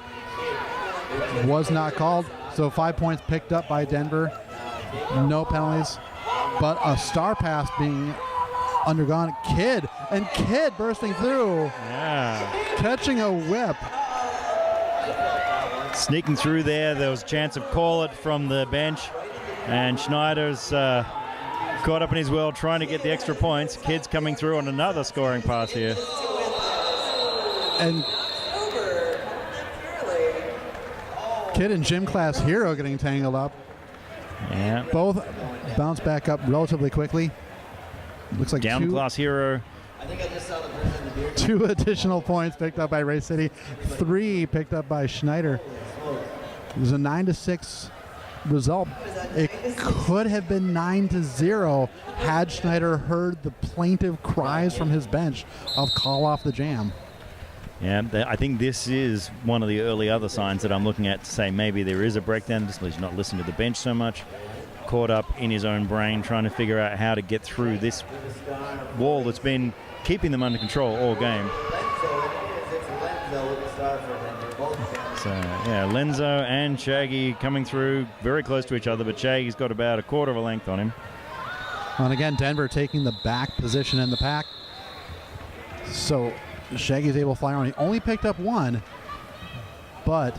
Was not called, so 5 points picked up by Denver. No penalties, but a star pass being undergone. Kidd bursting through. Yeah. Catching a whip. Sneaking through there was a chance of call it from the bench, and Schneider's caught up in his world trying to get the extra points. Kidd's coming through on another scoring pass here. And Kidd and gym class hero getting tangled up. Yeah. Both bounce back up relatively quickly. Looks like Down class hero I think I just saw the person in the beer. 2 additional points picked up by Race City. 3 picked up by Schneider. It was a 9-6 result. It could have been 9-0 had Schneider heard the plaintive cries from his bench of call off the jam. Yeah, I think this is one of the early other signs that I'm looking at to say maybe there is a breakdown. Just he's not listening to the bench so much, caught up in his own brain trying to figure out how to get through this wall that's been keeping them under control all game. So, yeah, Lenzo and Shaggy coming through very close to each other, but Shaggy's got about a quarter of a length on him. And again, Denver taking the back position in the pack. So Shaggy's able to fly on. He only picked up 1, but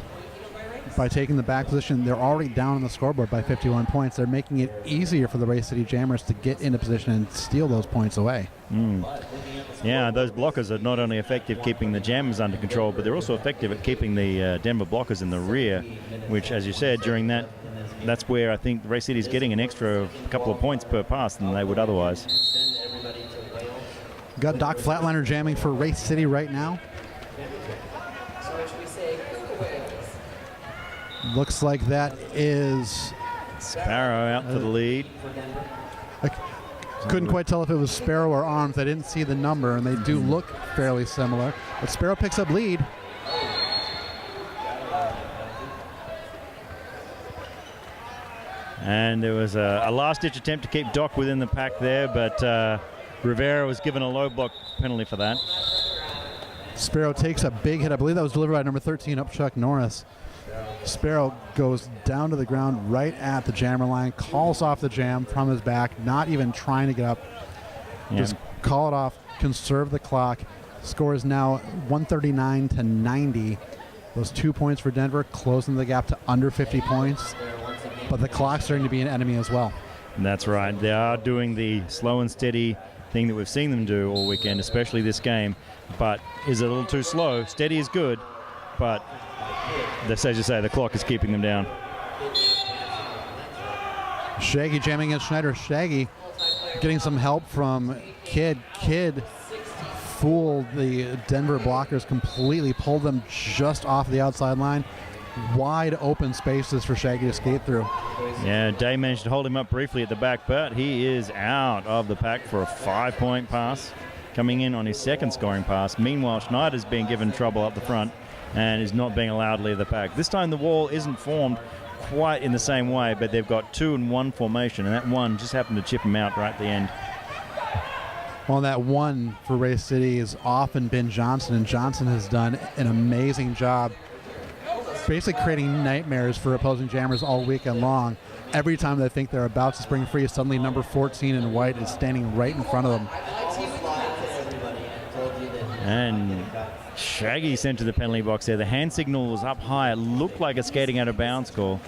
by taking the back position, they're already down on the scoreboard by 51 points. They're making it easier for the Race City Jammers to get into position and steal those points away. Yeah, those blockers are not only effective keeping the Jammers under control, but they're also effective at keeping the Denver blockers in the rear, which, as you said, during that's where I think Race City is getting an extra couple of points per pass than they would otherwise. Got Doc Flatliner jamming for Race City right now. Looks like that is Sparrow out for the lead. I couldn't quite tell if it was Sparrow or Arms. I didn't see the number, and they do look fairly similar. But Sparrow picks up lead. And there was a last-ditch attempt to keep Doc within the pack there, but Rivera was given a low block penalty for that. Sparrow takes a big hit. I believe that was delivered by number 13, up Chuck Norris. Sparrow goes down to the ground right at the jammer line, calls off the jam from his back, not even trying to get up. Yeah. Just call it off, conserve the clock. Score is now 139-90. Those 2 points for Denver, closing the gap to under 50 points. But the clock's starting to be an enemy as well. That's right. They are doing the slow and steady thing that we've seen them do all weekend, especially this game. But is it a little too slow? Steady is good, but as you say, the clock is keeping them down. Shaggy jamming against Schneider. Shaggy getting some help from Kidd. Kidd fooled the Denver blockers completely, pulled them just off the outside line. Wide open spaces for Shaggy to skate through. Yeah, Day managed to hold him up briefly at the back, but he is out of the pack for a 5-point pass, coming in on his second scoring pass. Meanwhile, Schneider's being given trouble up the front and is not being allowed to leave the pack. This time the wall isn't formed quite in the same way, but they've got 2-in-1 formation, and that one just happened to chip him out right at the end. Well, that one for Race City has often been Johnson, and Johnson has done an amazing job basically creating nightmares for opposing jammers all weekend long. Every time they think they're about to spring free, suddenly number 14 in white is standing right in front of them. And Shaggy sent to the penalty box there. The hand signal was up high. It looked like a skating out of bounds call.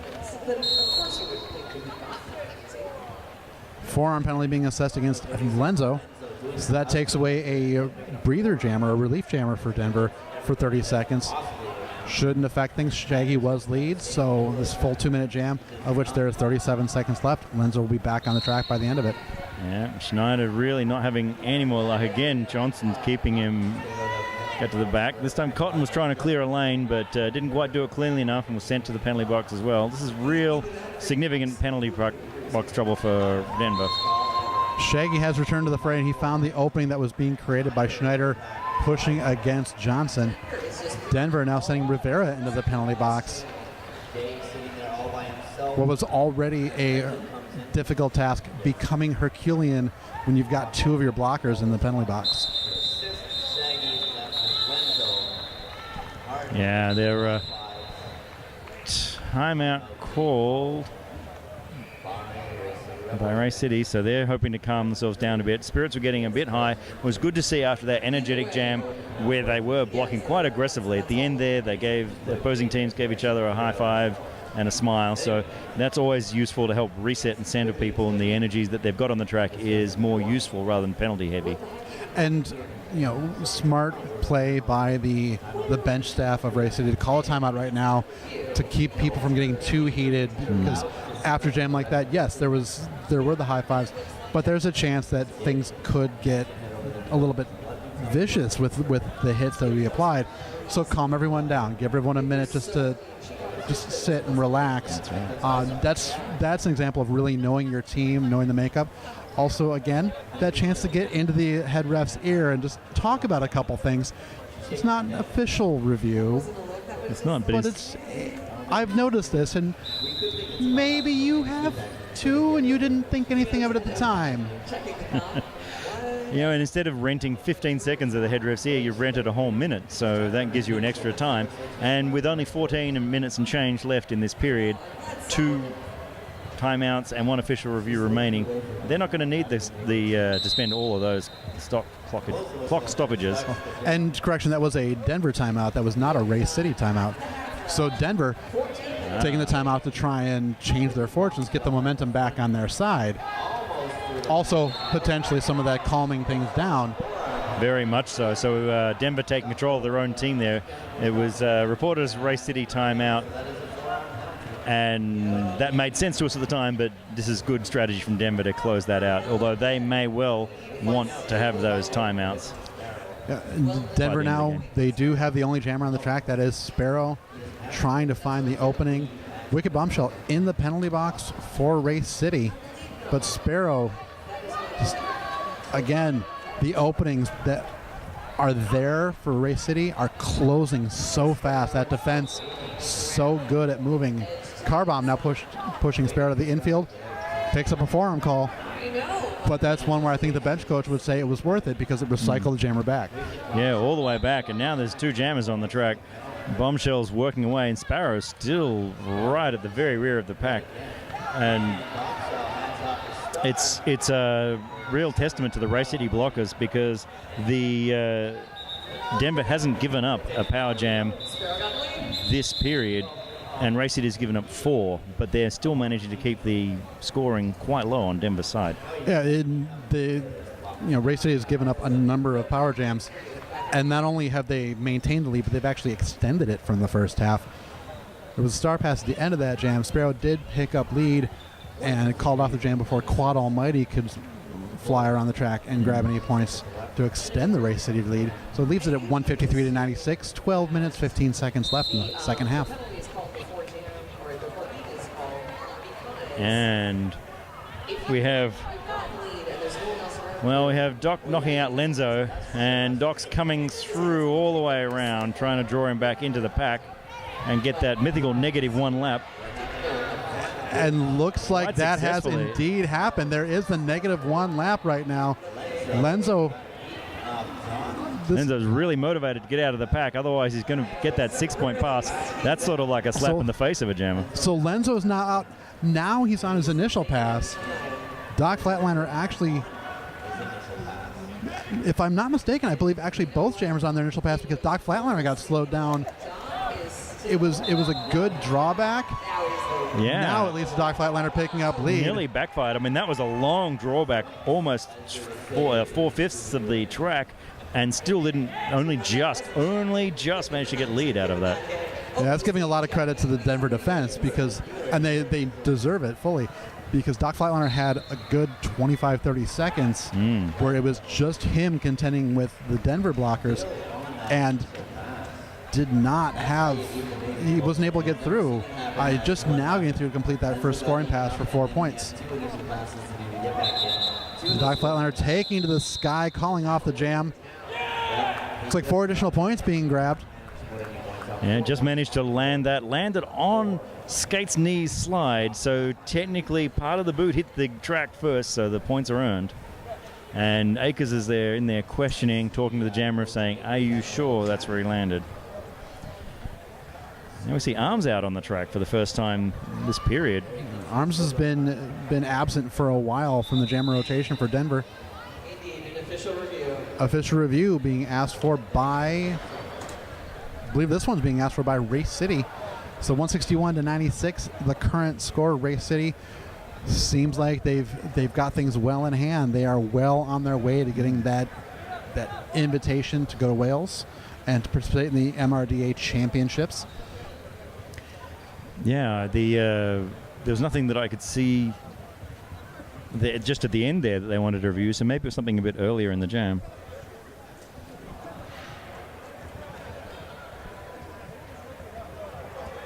Forearm penalty being assessed against Lenzo. So that takes away a breather jammer, a relief jammer for Denver for 30 seconds. Shouldn't affect things. Shaggy was lead, so this full 2-minute jam, of which there is 37 seconds left. Lenzo will be back on the track by the end of it. Yeah, Schneider really not having any more luck. Again, Johnson's keeping him get to the back. This time Cotton was trying to clear a lane, but didn't quite do it cleanly enough and was sent to the penalty box as well. This is real significant penalty box trouble for Denver. Shaggy has returned to the fray, and he found the opening that was being created by Schneider pushing against Johnson. Denver now sending Rivera into the penalty box. What was already a difficult task becoming Herculean when you've got 2 of your blockers in the penalty box. Yeah, their timeout called by Race City, so they're hoping to calm themselves down a bit. Spirits were getting a bit high. It was good to see after that energetic jam where they were blocking quite aggressively. At the end there, the opposing teams gave each other a high five and a smile, so that's always useful to help reset and center people, and the energies that they've got on the track is more useful rather than penalty heavy. And smart play by the bench staff of Race City to call a timeout right now to keep people from getting too heated, because after a jam like that, yes, there were the high fives, but there's a chance that things could get a little bit vicious with the hits that we applied. So calm everyone down. Give everyone a minute just to sit and relax. That's an example of really knowing your team, knowing the makeup. Also, again, that chance to get into the head ref's ear and just talk about a couple things. It's not an official review. It's not, but it's I've noticed this, and maybe you have too, and you didn't think anything of it at the time. You know, and instead of renting 15 seconds of the head ref's ear, you've rented a whole minute, so that gives you an extra time. And with only 14 minutes and change left in this period, 2 timeouts and 1 official review remaining, they're not going to need to spend all of those clock stoppages. And correction, that was a Denver timeout. That was not a Race City timeout. So Denver taking the timeout to try and change their fortunes, get the momentum back on their side. Also, potentially some of that calming things down. Very much so. So Denver taking control of their own team there. It was reported as Race City timeout, and that made sense to us at the time, but this is good strategy from Denver to close that out, although they may well want to have those timeouts. Denver now, they do have the only jammer on the track. That is Sparrow, trying to find the opening. Wicked Bombshell in the penalty box for Race City, but Sparrow, just, again, the openings that are there for Race City are closing so fast. That defense so good at moving. Carbomb now pushing Sparrow to the infield, picks up a forearm call, but that's one where I think the bench coach would say it was worth it because it recycled the jammer back. Yeah, all the way back, and now there's 2 jammers on the track. Bombshell's working away, and Sparrow's still right at the very rear of the pack. And it's a real testament to the Race City blockers, because the Denver hasn't given up a power jam this period, and Race City has given up 4, but they're still managing to keep the scoring quite low on Denver's side. Yeah, Race City has given up a number of power jams, and not only have they maintained the lead, but they've actually extended it from the first half. There was a star pass at the end of that jam. Sparrow did pick up lead and called off the jam before Quad Almighty could fly around the track and grab any points to extend the Race City lead. So it leaves it at 153-96, 12 minutes, 15 seconds left in the second half. And we have Doc knocking out Lenzo, and Doc's coming through all the way around, trying to draw him back into the pack and get that mythical -1 lap. And looks like Quite that has successfully. indeed happened. There is the -1 lap right now. Lenzo's Lenzo's really motivated to get out of the pack, otherwise he's going to get that 6-point pass. That's sort of like a slap in the face of a jammer. So Lenzo's now out. Now he's on his initial pass. Doc Flatliner actually, if I'm not mistaken, I believe actually both jammers on their initial pass, because Doc Flatliner got slowed down. It was a good drawback. Yeah. Now at least Doc Flatliner picking up lead. Nearly backfired. I mean, that was a long drawback, almost 4/5 of the track, and still only just managed to get lead out of that. Yeah, that's giving a lot of credit to the Denver defense, and they deserve it fully, because Doc Flatliner had a good 25-30 seconds where it was just him contending with the Denver blockers, and he wasn't able to get through. Just now getting through to complete that first scoring pass for 4 points. Doc Flatliner taking to the sky, calling off the jam. Looks like 4 additional points being grabbed. Yeah, just managed to landed on Skate's knees slide, so technically part of the boot hit the track first, so the points are earned. And Akers is there in there questioning, talking to the jammer, saying, "Are you sure that's where he landed?" Now we see Arms out on the track for the first time this period. Arms has been absent for a while from the jammer rotation for Denver. Indeed, an official review. Official review being asked for by, I believe this one's being asked for by Race City. So 161-96, the current score. Race City seems like they've got things well in hand. They are well on their way to getting that invitation to go to Wales and to participate in the MRDA championships. Yeah, there was nothing that I could see just at the end there that they wanted to review, so maybe it was something a bit earlier in the jam.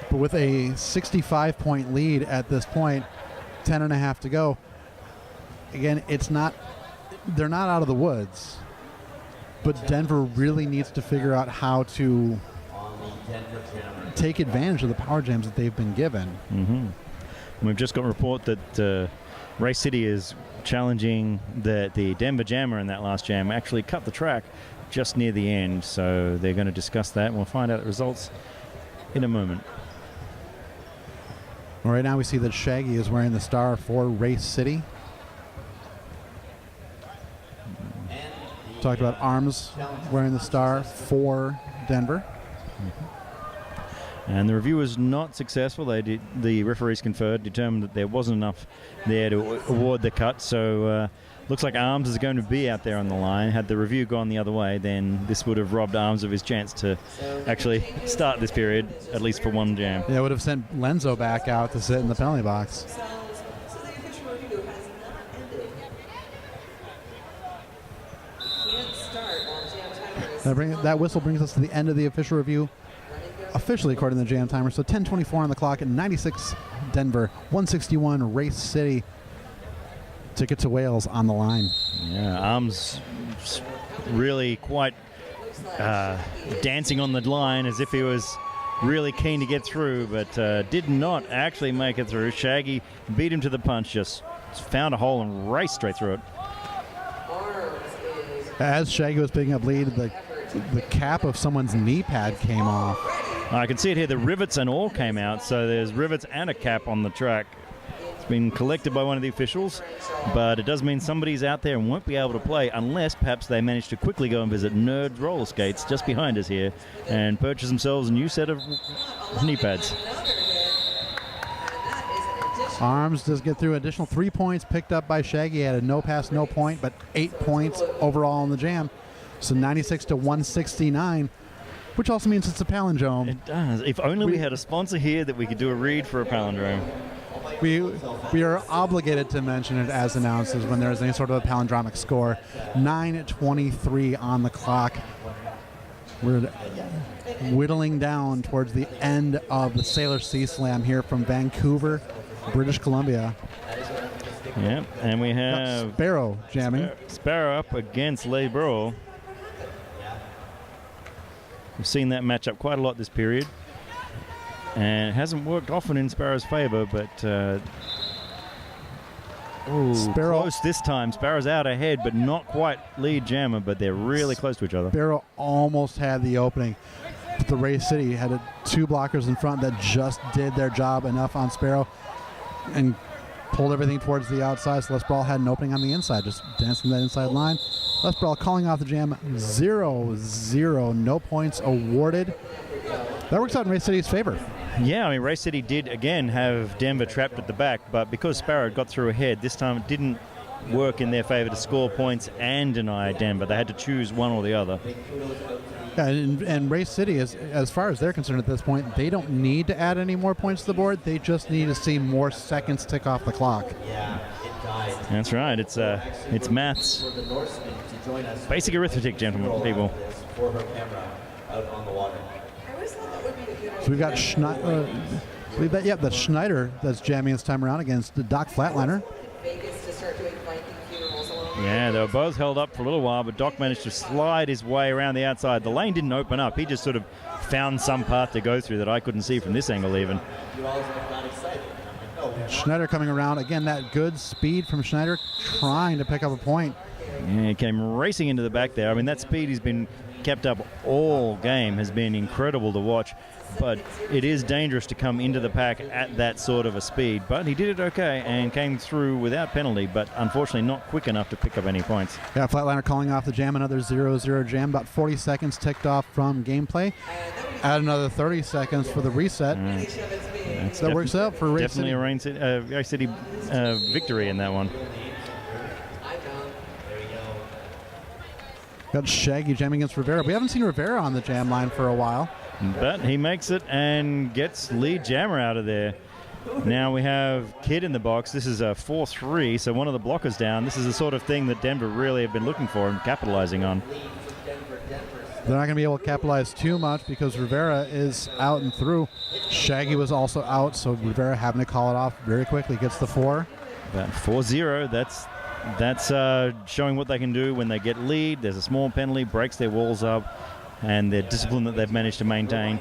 But with a 65-point lead at this point, 10 and a half to go. Again, they're not out of the woods, but Denver really needs to figure out how to take advantage of the power jams that they've been given. Mm-hmm. We've just got a report that Race City is challenging the Denver Jammer in that last jam. Actually cut the track just near the end, so they're going to discuss that, and we'll find out the results in a moment. Right now we see that Shaggy is wearing the star for Race City. Talked about Arms wearing the star for Denver. And the review was not successful. The referees determined that there wasn't enough there to award the cut. So looks like Arms is going to be out there on the line. Had the review gone the other way, then this would have robbed Arms of his chance to actually start this period, at least for one jam. Yeah, it would have sent Lenzo back out to sit in the penalty box. So the official review has not ended. You can't start while jam timer is That whistle brings us to the end of the official review, officially according to the jam timer. So 10:24 on the clock at 96 Denver, 161 Race City. Ticket to Wales on the line. Yeah, Arms really quite dancing on the line as if he was really keen to get through, but did not actually make it through. Shaggy beat him to the punch, just found a hole and raced straight through it. As Shaggy was picking up lead, the cap of someone's knee pad came off. I can see it here. The rivets and all came out, so there's rivets and a cap on the track. It's been collected by one of the officials, but it does mean somebody's out there and won't be able to play unless perhaps they manage to quickly go and visit Nerd Roller Skates just behind us here and purchase themselves a new set of knee pads. Arms does get through. Additional 3 points picked up by Shaggy. Had a no pass, no point, but 8 points overall in the jam. So 96 to 169, which also means it's a palindrome. It does. If only we had a sponsor here that we could do a read for a palindrome. We are obligated to mention it as announcers when there is any sort of a palindromic score. 9:23 on the clock. We're whittling down towards the end of the Salish Sea Slam here from Vancouver, British Columbia. Yeah, and we have Sparrow jamming. Sparrow up against Lebro. We've seen that match up quite a lot this period. And it hasn't worked often in Sparrow's favor, but Sparrow close this time. Sparrow's out ahead, but not quite lead jammer, but they're really close to each other. Sparrow almost had the opening. But the Race City had two blockers in front that just did their job enough on Sparrow and pulled everything towards the outside. So Les Brawl had an opening on the inside, just dancing that inside line. Les Brawl calling off the jam 0-0. No points awarded. That works out in Race City's favor. Yeah, I mean, Race City did, again, have Denver trapped at the back, but because Sparrow got through ahead, this time it didn't work in their favor to score points and deny Denver. They had to choose one or the other. Yeah, and Race City, as far as they're concerned at this point, they don't need to add any more points to the board. They just need to see more seconds tick off the clock. That's right. It's maths. Basic arithmetic, gentlemen, people. So we've got Schneider. That's Schneider that's jamming this time around against the Doc Flatliner. Yeah, they were both held up for a little while, but Doc managed to slide his way around the outside. The lane didn't open up. He just sort of found some path to go through that I couldn't see from this angle even. Schneider coming around. Again, that good speed from Schneider trying to pick up a point. Yeah, he came racing into the back there. I mean, that speed he's been kept up all game has been incredible to watch, but it is dangerous to come into the pack at that sort of a speed. But he did it okay and came through without penalty, but unfortunately not quick enough to pick up any points. Yeah, Flatliner calling off the jam, another 0-0 jam. About 40 seconds ticked off from gameplay. Add another 30 seconds for the reset. That works out for Race City. Definitely a Race City victory in that one. Got Shaggy jamming against Rivera. We haven't seen Rivera on the jam line for a while. But he makes it and gets lead jammer out of there. Now we have Kid in the box. This is a 4-3, so one of the blockers down. This is the sort of thing that Denver really have been looking for and capitalizing on. They're not going to be able to capitalize too much because Rivera is out and through. Shaggy was also out, so Rivera having to call it off very quickly. Gets the 4. About 4-0. That's showing what they can do when they get lead. There's a small penalty, breaks their walls up, and the discipline that they've managed to maintain.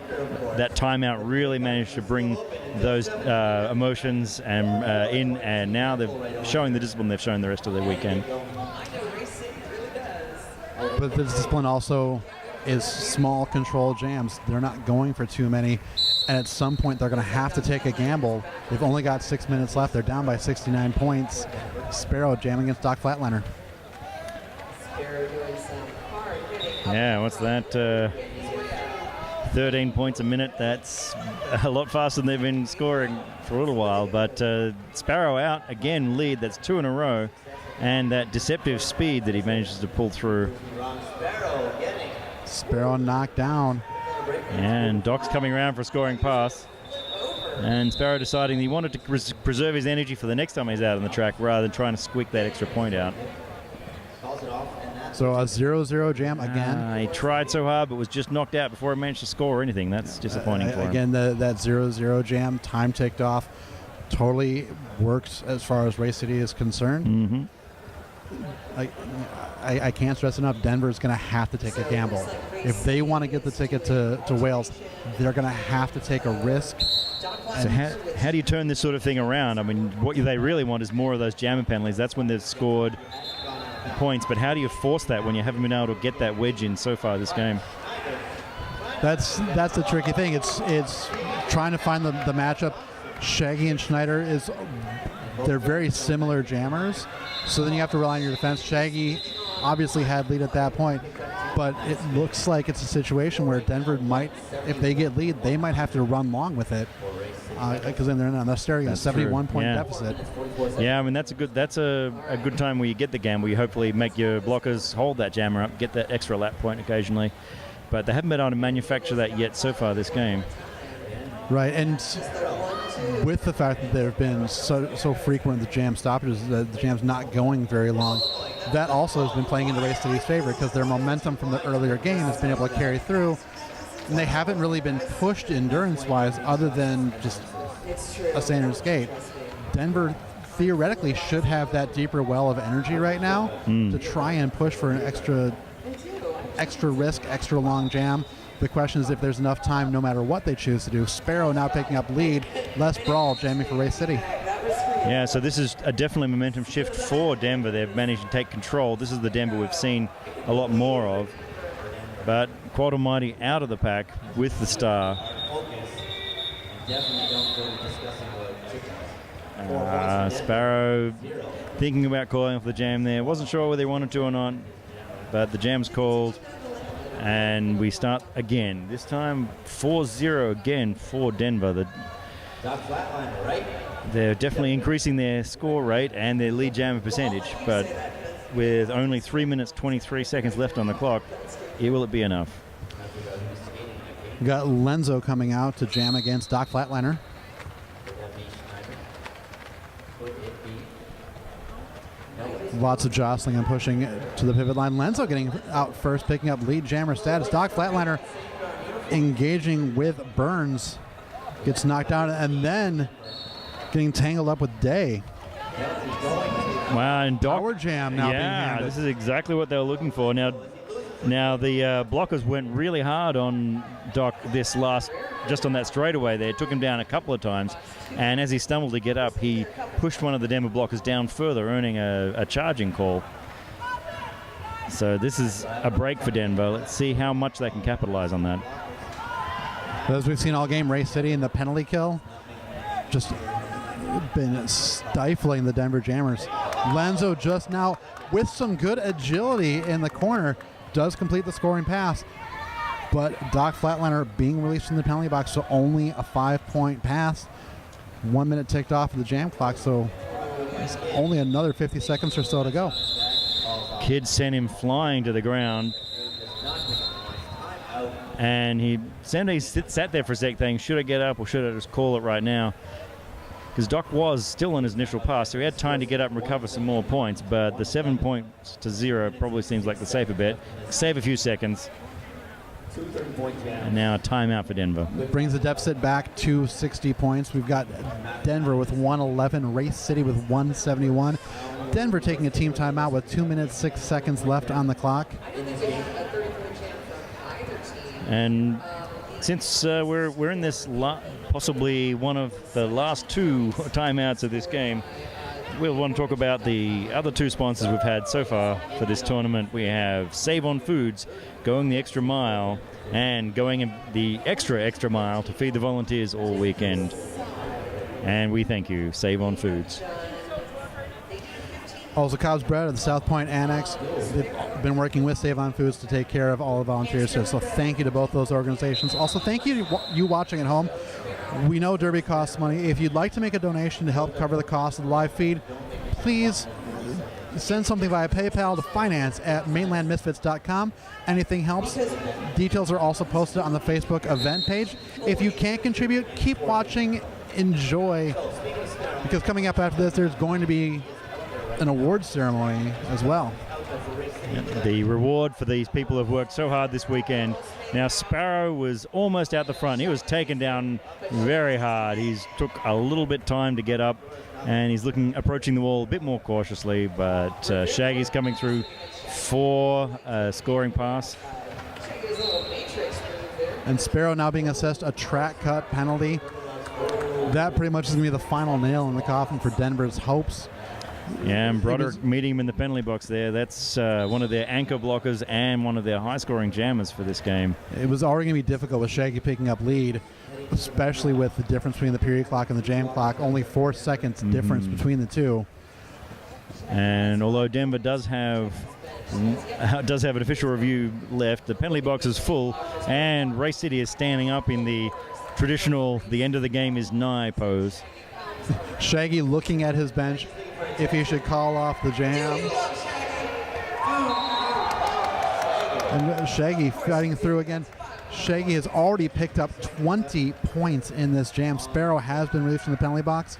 That timeout really managed to bring those emotions in, and now they're showing the discipline they've shown the rest of the weekend. But the discipline also is small control jams. They're not going for too many, and at some point they're going to have to take a gamble. They've only got 6 minutes left. They're down by 69 points. Sparrow jamming against Doc Flatliner. Yeah, what's that? 13 points a minute. That's a lot faster than they've been scoring for a little while. But Sparrow out, again, lead. That's 2 in a row. And that deceptive speed that he manages to pull through. Sparrow knocked down. And Doc's coming around for a scoring pass. And Sparrow deciding he wanted to preserve his energy for the next time he's out on the track rather than trying to squeak that extra point out. So a 0-0 jam again. He tried so hard but was just knocked out before he managed to score or anything. That's disappointing for him. Again, that 0-0 jam, time ticked off. Totally works as far as Race City is concerned. Mm-hmm. I can't stress enough, Denver's going to have to take a gamble. If they want to get the ticket to Wales, they're going to have to take a risk. So how do you turn this sort of thing around? I mean, what they really want is more of those jamming penalties. That's when they've scored points. But how do you force that when you haven't been able to get that wedge in so far this game? That's the tricky thing. It's trying to find the matchup. Shaggy and Schneider they're very similar jammers. So then you have to rely on your defense. Shaggy obviously had lead at that point, but it looks like it's a situation where Denver might, if they get lead, they might have to run long with it because then they're in a 71-point deficit. Yeah, I mean that's a good time where you get the gamble. You hopefully make your blockers hold that jammer up, get that extra lap point occasionally, but they haven't been able to manufacture that yet so far this game. Right, and with the fact that there have been so frequent the jam stoppages, the jam's not going very long, that also has been playing into Race City's favor because their momentum from the earlier game has been able to carry through, and they haven't really been pushed endurance-wise other than just a standard skate. Denver theoretically should have that deeper well of energy right now to try and push for an extra risk, extra long jam. The question is if there's enough time no matter what they choose to do. Sparrow now picking up lead. Les Brawl jamming for Race City. Yeah, so this is a definitely momentum shift for Denver. They've managed to take control. This is the Denver we've seen a lot more of. But Quad Almighty out of the pack with the star. Sparrow thinking about calling off the jam there. Wasn't sure whether he wanted to or not, but the jam's called. And we start again. This time 4-0 again for Denver. They're definitely increasing their score rate and their lead jammer percentage, but with only 3 minutes 23 seconds left on the clock, will it be enough? We got Lenzo coming out to jam against Doc Flatliner. Lots of jostling and pushing to the pivot line. Lenzo getting out first, picking up lead jammer status. Doc Flatliner engaging with Burns. Gets knocked down and then getting tangled up with Day. Wow, and Doc, Power jam now being handed. This is exactly what they were looking for. Now the blockers went really hard on Doc just on that straightaway there. Took him down a couple of times, and as he stumbled to get up, he pushed one of the Denver blockers down further, earning a charging call. So this is a break for Denver. Let's see how much they can capitalize on that. As we've seen all game, Race City in the penalty kill just been stifling the Denver Jammers. Lenzo just now with some good agility in the corner does complete the scoring pass, but Doc Flatliner being released from the penalty box, so only a 5-point pass. 1 minute ticked off of the jam clock, so it's only another 50 seconds or so to go. Kid sent him flying to the ground, and he sat there for a sec thinking, should I get up or should I just call it right now? because Doc was still on his initial pass, so he had time to get up and recover some more points, but the 7 points to 0 probably seems like the safer bet. Save a few seconds. And now a timeout for Denver. Brings the deficit back to 60 points. We've got Denver with 111, Race City with 171. Denver taking a team timeout with 2 minutes, 6 seconds left on the clock. And since we're in this possibly one of the last 2 timeouts of this game, we'll want to talk about the other 2 sponsors we've had so far for this tournament. We have Save on Foods, going the extra mile and going the extra mile to feed the volunteers all weekend. And we thank you, Save on Foods. Also, Cobb's Bread at the South Point Annex. They've been working with Save on Foods to take care of all the volunteers here. So thank you to both those organizations. Also, thank you to you watching at home. We know Derby costs money. If you'd like to make a donation to help cover the cost of the live feed, please send something via PayPal to finance@mainlandmisfits.com. Anything helps. Details are also posted on the Facebook event page. If you can't contribute, keep watching, enjoy, because coming up after this, there's going to be an awards ceremony as well. The reward for these people who have worked so hard this weekend. Now, Sparrow was almost out the front. He was taken down very hard. He's took a little bit time to get up, and he's approaching the wall a bit more cautiously, but Shaggy's coming through for a scoring pass. And Sparrow now being assessed a track cut penalty. That pretty much is going to be the final nail in the coffin for Denver's hopes. Yeah, and Broderick meeting him in the penalty box there. That's one of their anchor blockers and one of their high-scoring jammers for this game. It was already going to be difficult with Shaggy picking up lead, especially with the difference between the period clock and the jam clock. Only 4 seconds difference between the two. And although Denver does have an official review left, the penalty box is full, and Race City is standing up in the traditional "the end of the game is nigh" pose. Shaggy looking at his bench if he should call off the jam. And Shaggy fighting through again. Shaggy has already picked up 20 points in this jam. Sparrow has been released from the penalty box.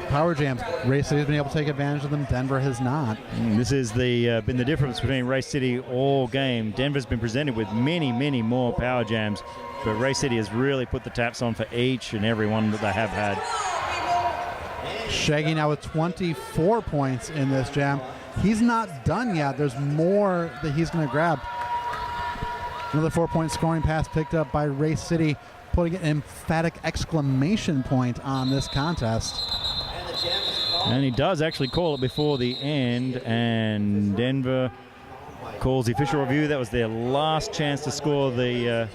Power jams. Race City has been able to take advantage of them. Denver has not. This has been the difference between Race City all game. Denver's been presented with many, many more power jams, but Race City has really put the taps on for each and every one that they have had. Shaggy now with 24 points in this jam. He's not done yet. There's more that he's going to grab. Another 4-point scoring pass picked up by Race City, putting an emphatic exclamation point on this contest. And he does actually call it before the end, and Denver calls the official review. That was their last chance to score the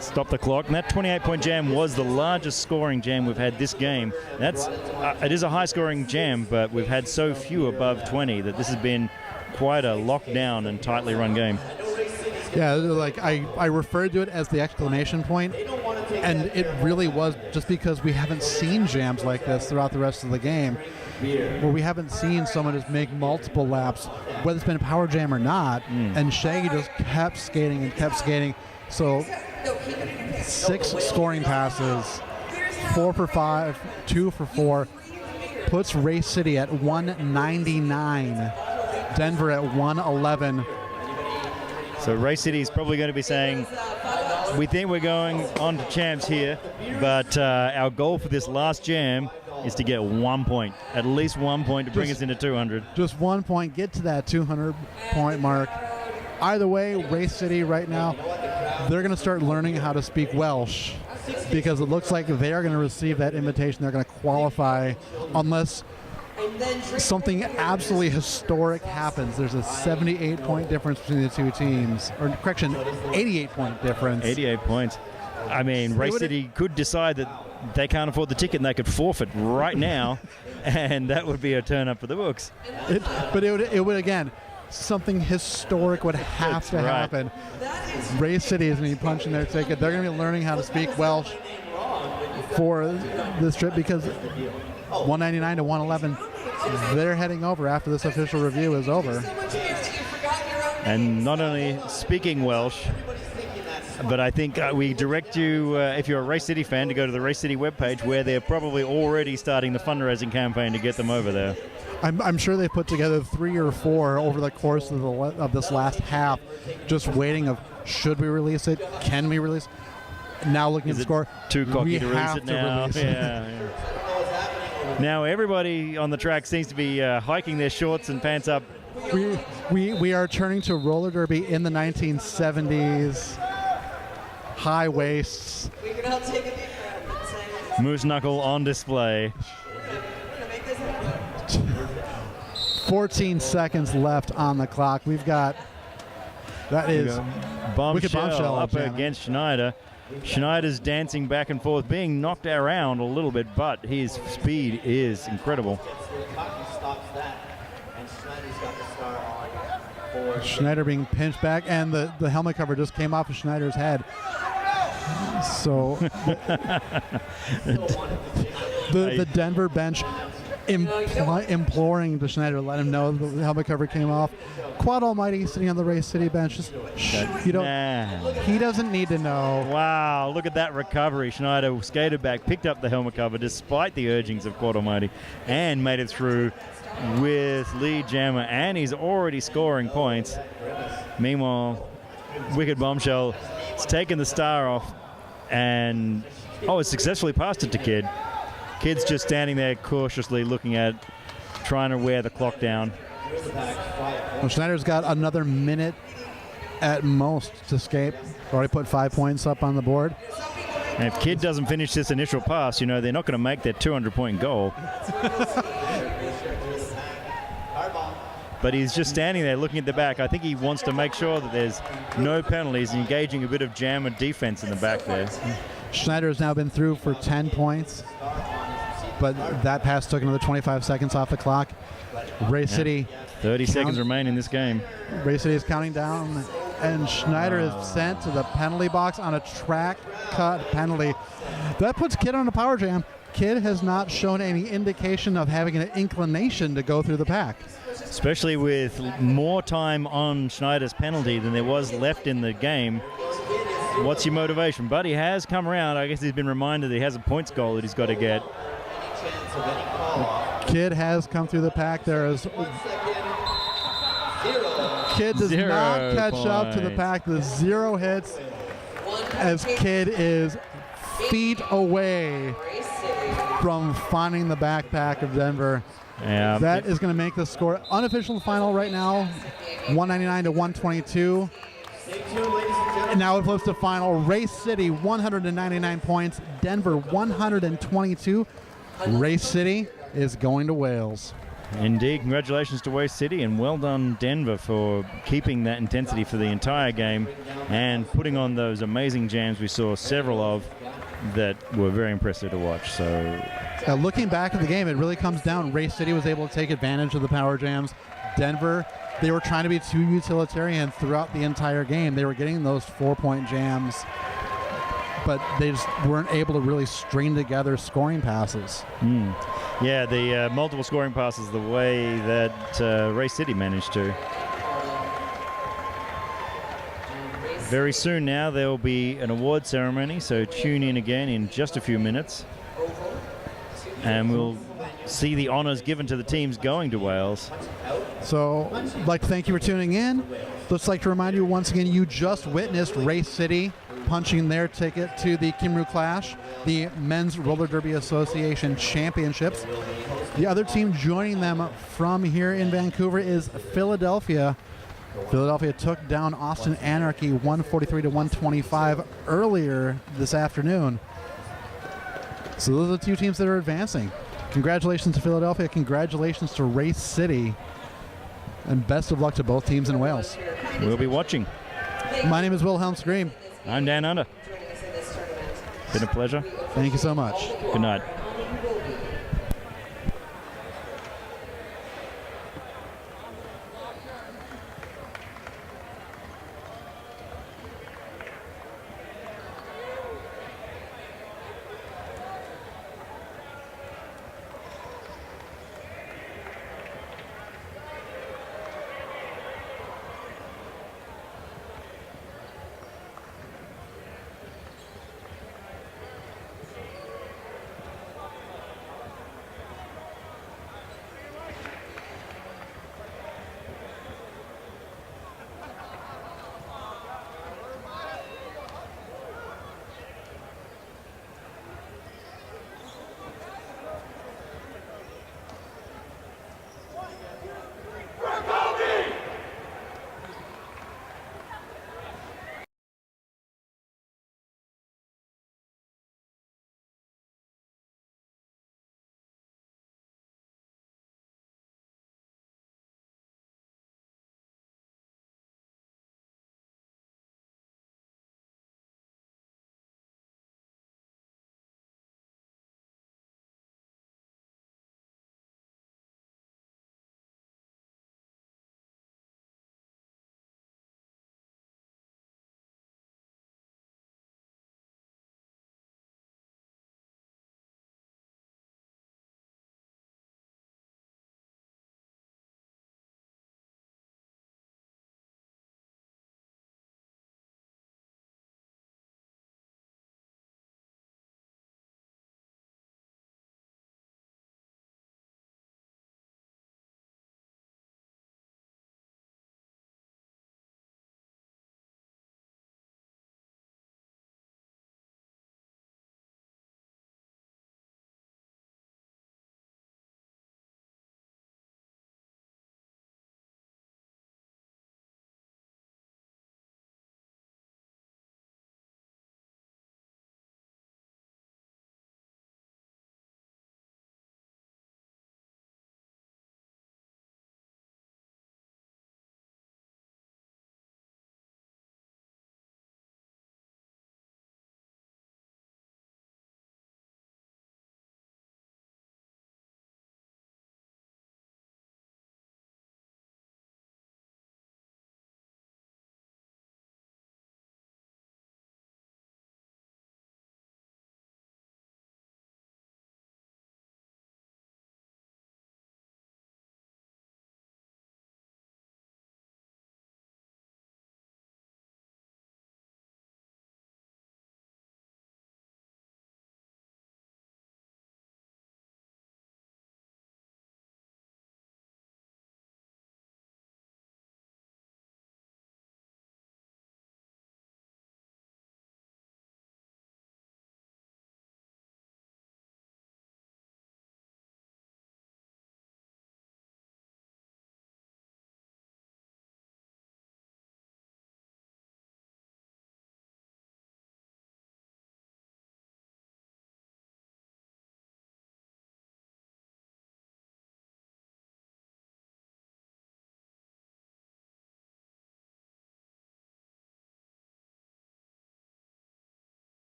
stop the clock. And that 28-point jam was the largest scoring jam we've had this game. It is a high-scoring jam, but we've had so few above 20 that this has been quite a lockdown and tightly run game. Yeah, like I referred to it as the exclamation point, and it really was just because we haven't seen jams like this throughout the rest of the game, where we haven't seen someone just make multiple laps, whether it's been a power jam or not, and Shaggy just kept skating and kept skating. So 6 scoring passes, 4 for 5, 2 for 4, puts Race City at 199, Denver at 111. So Race City is probably going to be saying, we think we're going on to champs here, but our goal for this last jam is to get 1 point, at least 1 point to bring us into 200. Just 1 point, get to that 200-point mark. Either way, Race City right now, they're going to start learning how to speak Welsh, because it looks like they are going to receive that invitation. They're going to qualify unless something absolutely historic happens. There's a 78-point difference between the two teams. Or, correction, 88-point difference. 88 points. I mean, Race City could decide that they can't afford the ticket and they could forfeit right now, and that would be a turn up for the books. But it would again, something historic would have to happen. Race City is going to be punching their ticket. They're going to be learning how to speak Welsh for this trip, because 199 to 111, they're heading over after this official review is over. And not only speaking Welsh, But I think we direct you, if you're a Race City fan, to go to the Race City webpage where they're probably already starting the fundraising campaign to get them over there. I'm sure they put together 3 or 4 over the course of this last half, just waiting of should we release it? Can we release it? Now looking at the score, too cocky we to release have it to now. release it. Yeah. Now everybody on the track seems to be hiking their shorts and pants up. We are turning to roller derby in the 1970s. High waists. We can all take a deep breath and say, Moose knuckle on display. we're gonna make this happen. 14 seconds left on the clock. We've got, that is Wicked Bombshell up jamming. against Schneider. Schneider's dancing back and forth, being knocked around a little bit, but his speed is incredible. Stops that, and Schneider's got the star on for Schneider being pinched back, and the helmet cover just came off of Schneider's head. So the Denver bench imploring to Schneider, let him know the helmet cover came off. Quad Almighty sitting on the Race City bench. Just, you don't. Nah. He doesn't need to know. Wow, look at that recovery. Schneider skated back, picked up the helmet cover despite the urgings of Quad Almighty, and made it through with lead jammer, and he's already scoring points. Meanwhile, Wicked Bombshell has taken the star off, and it's successfully passed it to Kid. Kid's just standing there cautiously looking at, trying to wear the clock down. Well, Schneider's got another minute at most to skate. Already put 5 points up on the board. And if Kid doesn't finish this initial pass, they're not going to make their 200-point goal. But he's just standing there looking at the back. I think he wants to make sure that there's no penalties, engaging a bit of jammer defense in the back there. Schneider has now been through for 10 points, but that pass took another 25 seconds off the clock. Race City. 30 seconds remain in this game. Race City is counting down, and Schneider is sent to the penalty box on a track cut penalty. That puts Kid on a power jam. Kid has not shown any indication of having an inclination to go through the pack. Especially with more time on Schneider's penalty than there was left in the game. What's your motivation? But he has come around. I guess he's been reminded that he has a points goal that he's got to get. Kid has come through the pack. Kid does 0 not catch up to the points. pack. The 0 hits as Kid is feet away from finding the backpack of Denver. Yeah, That is going to make the score unofficial final right now, 199 to 122. And now it flips to final. Race City 199 points, Denver 122. Race City is going to Wales. Indeed, congratulations to Waste City, and well done Denver for keeping that intensity for the entire game and putting on those amazing jams we saw several of that were very impressive to watch. So Looking back at the game, it really comes down. Race City was able to take advantage of the power jams. Denver, they were trying to be too utilitarian throughout the entire game. They were getting those 4-point jams, but they just weren't able to really string together scoring passes. yeah, the multiple scoring passes the way that Race City managed to. Very soon now there will be an award ceremony, so tune in again in just a few minutes. And we'll see the honours given to the teams going to Wales. So I'd like to thank you for tuning in. Just like to remind you once again, you just witnessed Race City punching their ticket to the Kimru Clash, the Men's Roller Derby Association Championships. The other team joining them from here in Vancouver is Philadelphia. Philadelphia took down Austin Anarchy 143 to 125 earlier this afternoon. So those are the two teams that are advancing. Congratulations to Philadelphia. Congratulations to Race City. And best of luck to both teams in Wales. We'll be watching. My name is Wilhelm Scream. I'm Dan Under. Been a pleasure. Thank you so much. Good night.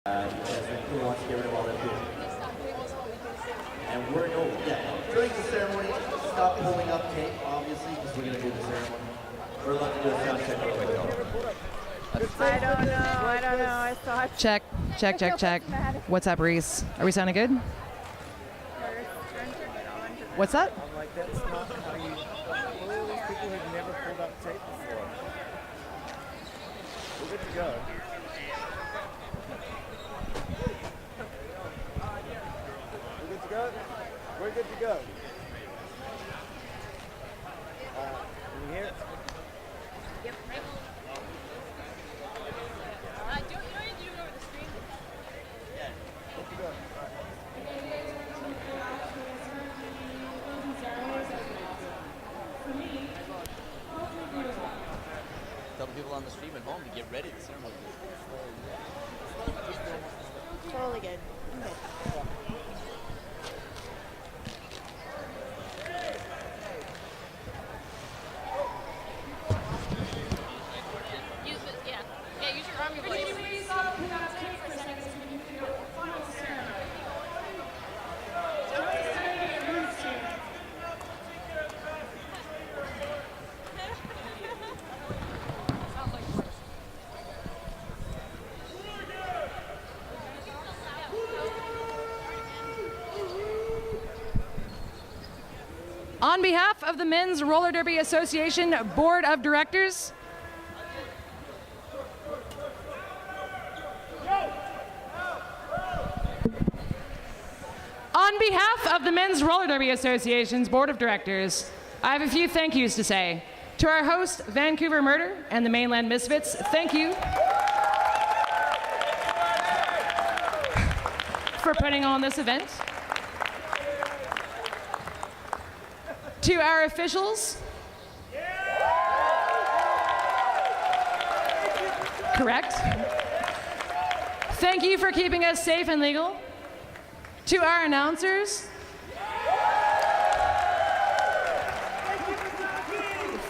Because who wants to get rid of all that food? And we're going during the ceremony, stop pulling up tape, obviously, because we're going to do the ceremony. We're allowed to do a sound check real quick, though. I don't know. I thought. Check. What's up, Reese? Are we sounding good? What's that? I'm like, that's not how you. All these people have never pulled up tape before. We're good to go. We're good to go? We're good to go. Can you hear it? Yep. You don't need to do it over the screen. Yeah. Good to go. Tell the people on the stream at home to get ready. The ceremony. Totally good. Use it, yeah. Yeah, use your arm, your voice. On behalf of the Men's Roller Derby Association Board of Directors, I have a few thank yous to say. To our host, Vancouver Murder and the Mainland Misfits, thank you for putting on this event. To our officials, correct. Thank you for keeping us safe and legal. To our announcers,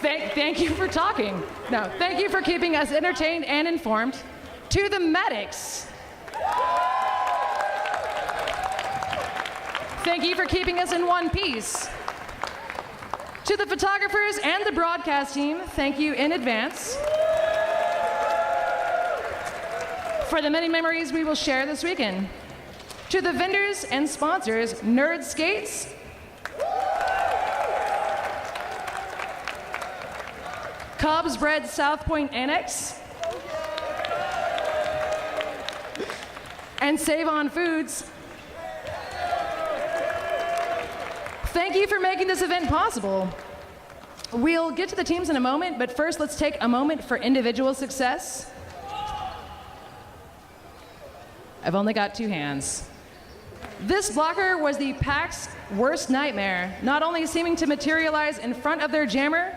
thank you for talking. No, thank you for keeping us entertained and informed. To the medics, thank you for keeping us in one piece. To the photographers and the broadcast team, thank you in advance for the many memories we will share this weekend. To the vendors and sponsors, Nerd Skates, Cubs Bread South Point Annex, and Save On Foods, thank you for making this event possible. We'll get to the teams in a moment, but first let's take a moment for individual success. I've only got two hands. This blocker was the pack's worst nightmare, not only seeming to materialize in front of their jammer,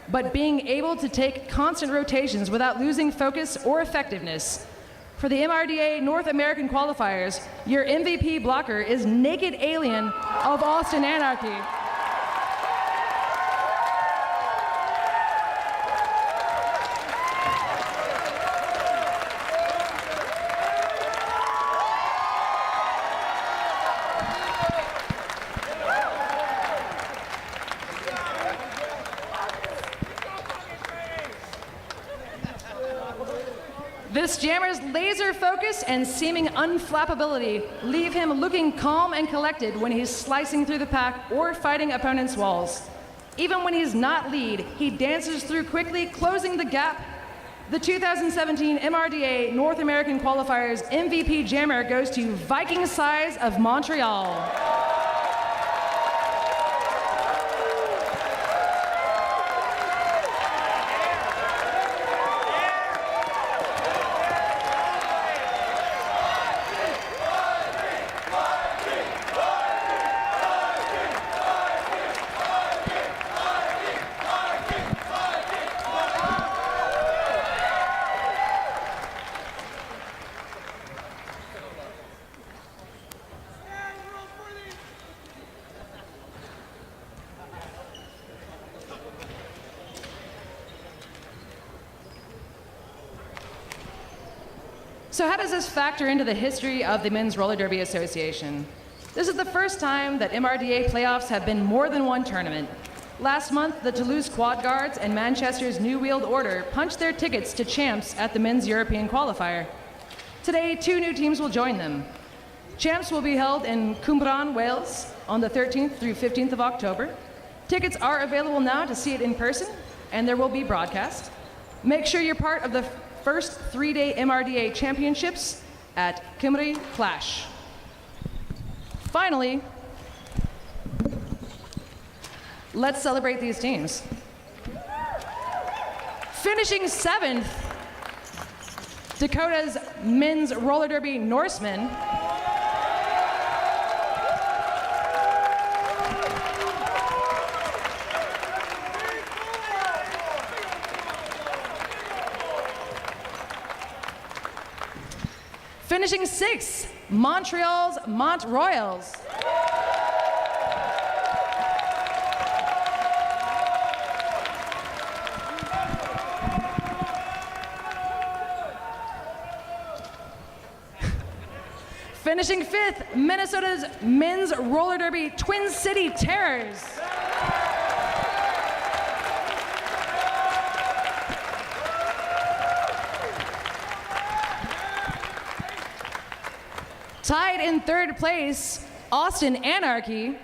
but being able to take constant rotations without losing focus or effectiveness. For the MRDA North American qualifiers, your MVP blocker is Naked Alien of Austin Anarchy. This jammer's laser focus and seeming unflappability leave him looking calm and collected when he's slicing through the pack or fighting opponents' walls. Even when he's not lead, he dances through quickly, closing the gap. The 2017 MRDA North American Qualifiers MVP jammer goes to Viking Size of Montreal. So how does this factor into the history of the Men's Roller Derby Association? This is the first time that MRDA playoffs have been more than one tournament. Last month, the Toulouse Quad Guards and Manchester's New Wheeled Order punched their tickets to champs at the Men's European Qualifier. Today, 2 new teams will join them. Champs will be held in Cwmbran, Wales on the 13th through 15th of October. Tickets are available now to see it in person, and there will be broadcast. Make sure you're part of the first 3-day MRDA championships at Cymru Clash. Finally, let's celebrate these teams. Finishing 7th, Dakota's Men's Roller Derby Norsemen. Finishing 6th, Montreal's Mont Royals. Finishing 5th, Minnesota's Men's Roller Derby Twin City Terrors. Tied in 3rd place, Austin Anarchy.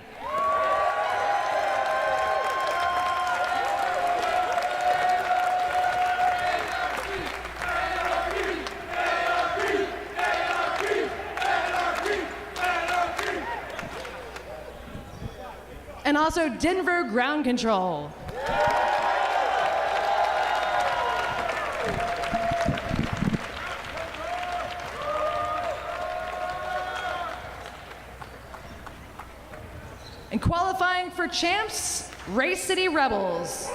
And also Denver Ground Control. And qualifying for champs, Race City Rebels.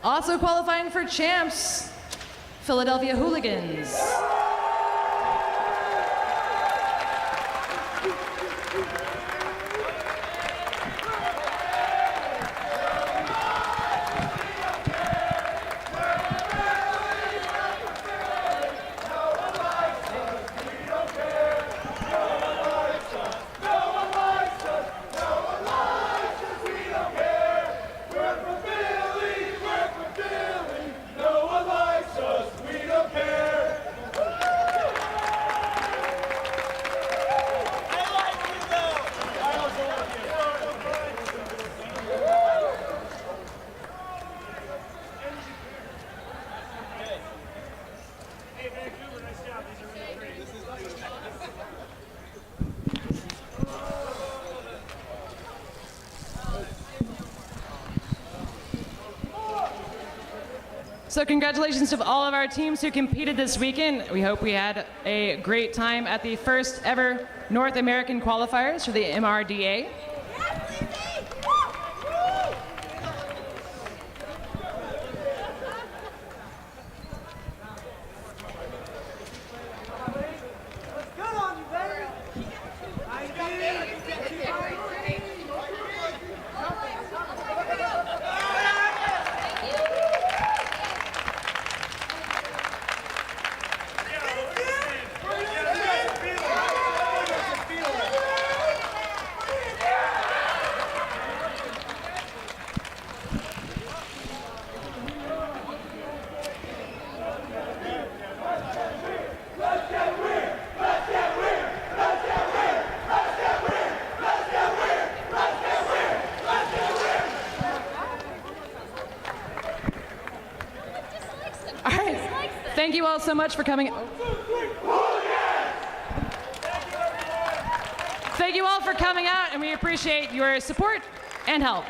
Also qualifying for champs, Philadelphia Hooligans. So congratulations to all of our teams who competed this weekend. We hope we had a great time at the first ever North American qualifiers for the MRDA. Thank you all so much for coming. Thank you all for coming out, and we appreciate your support and help.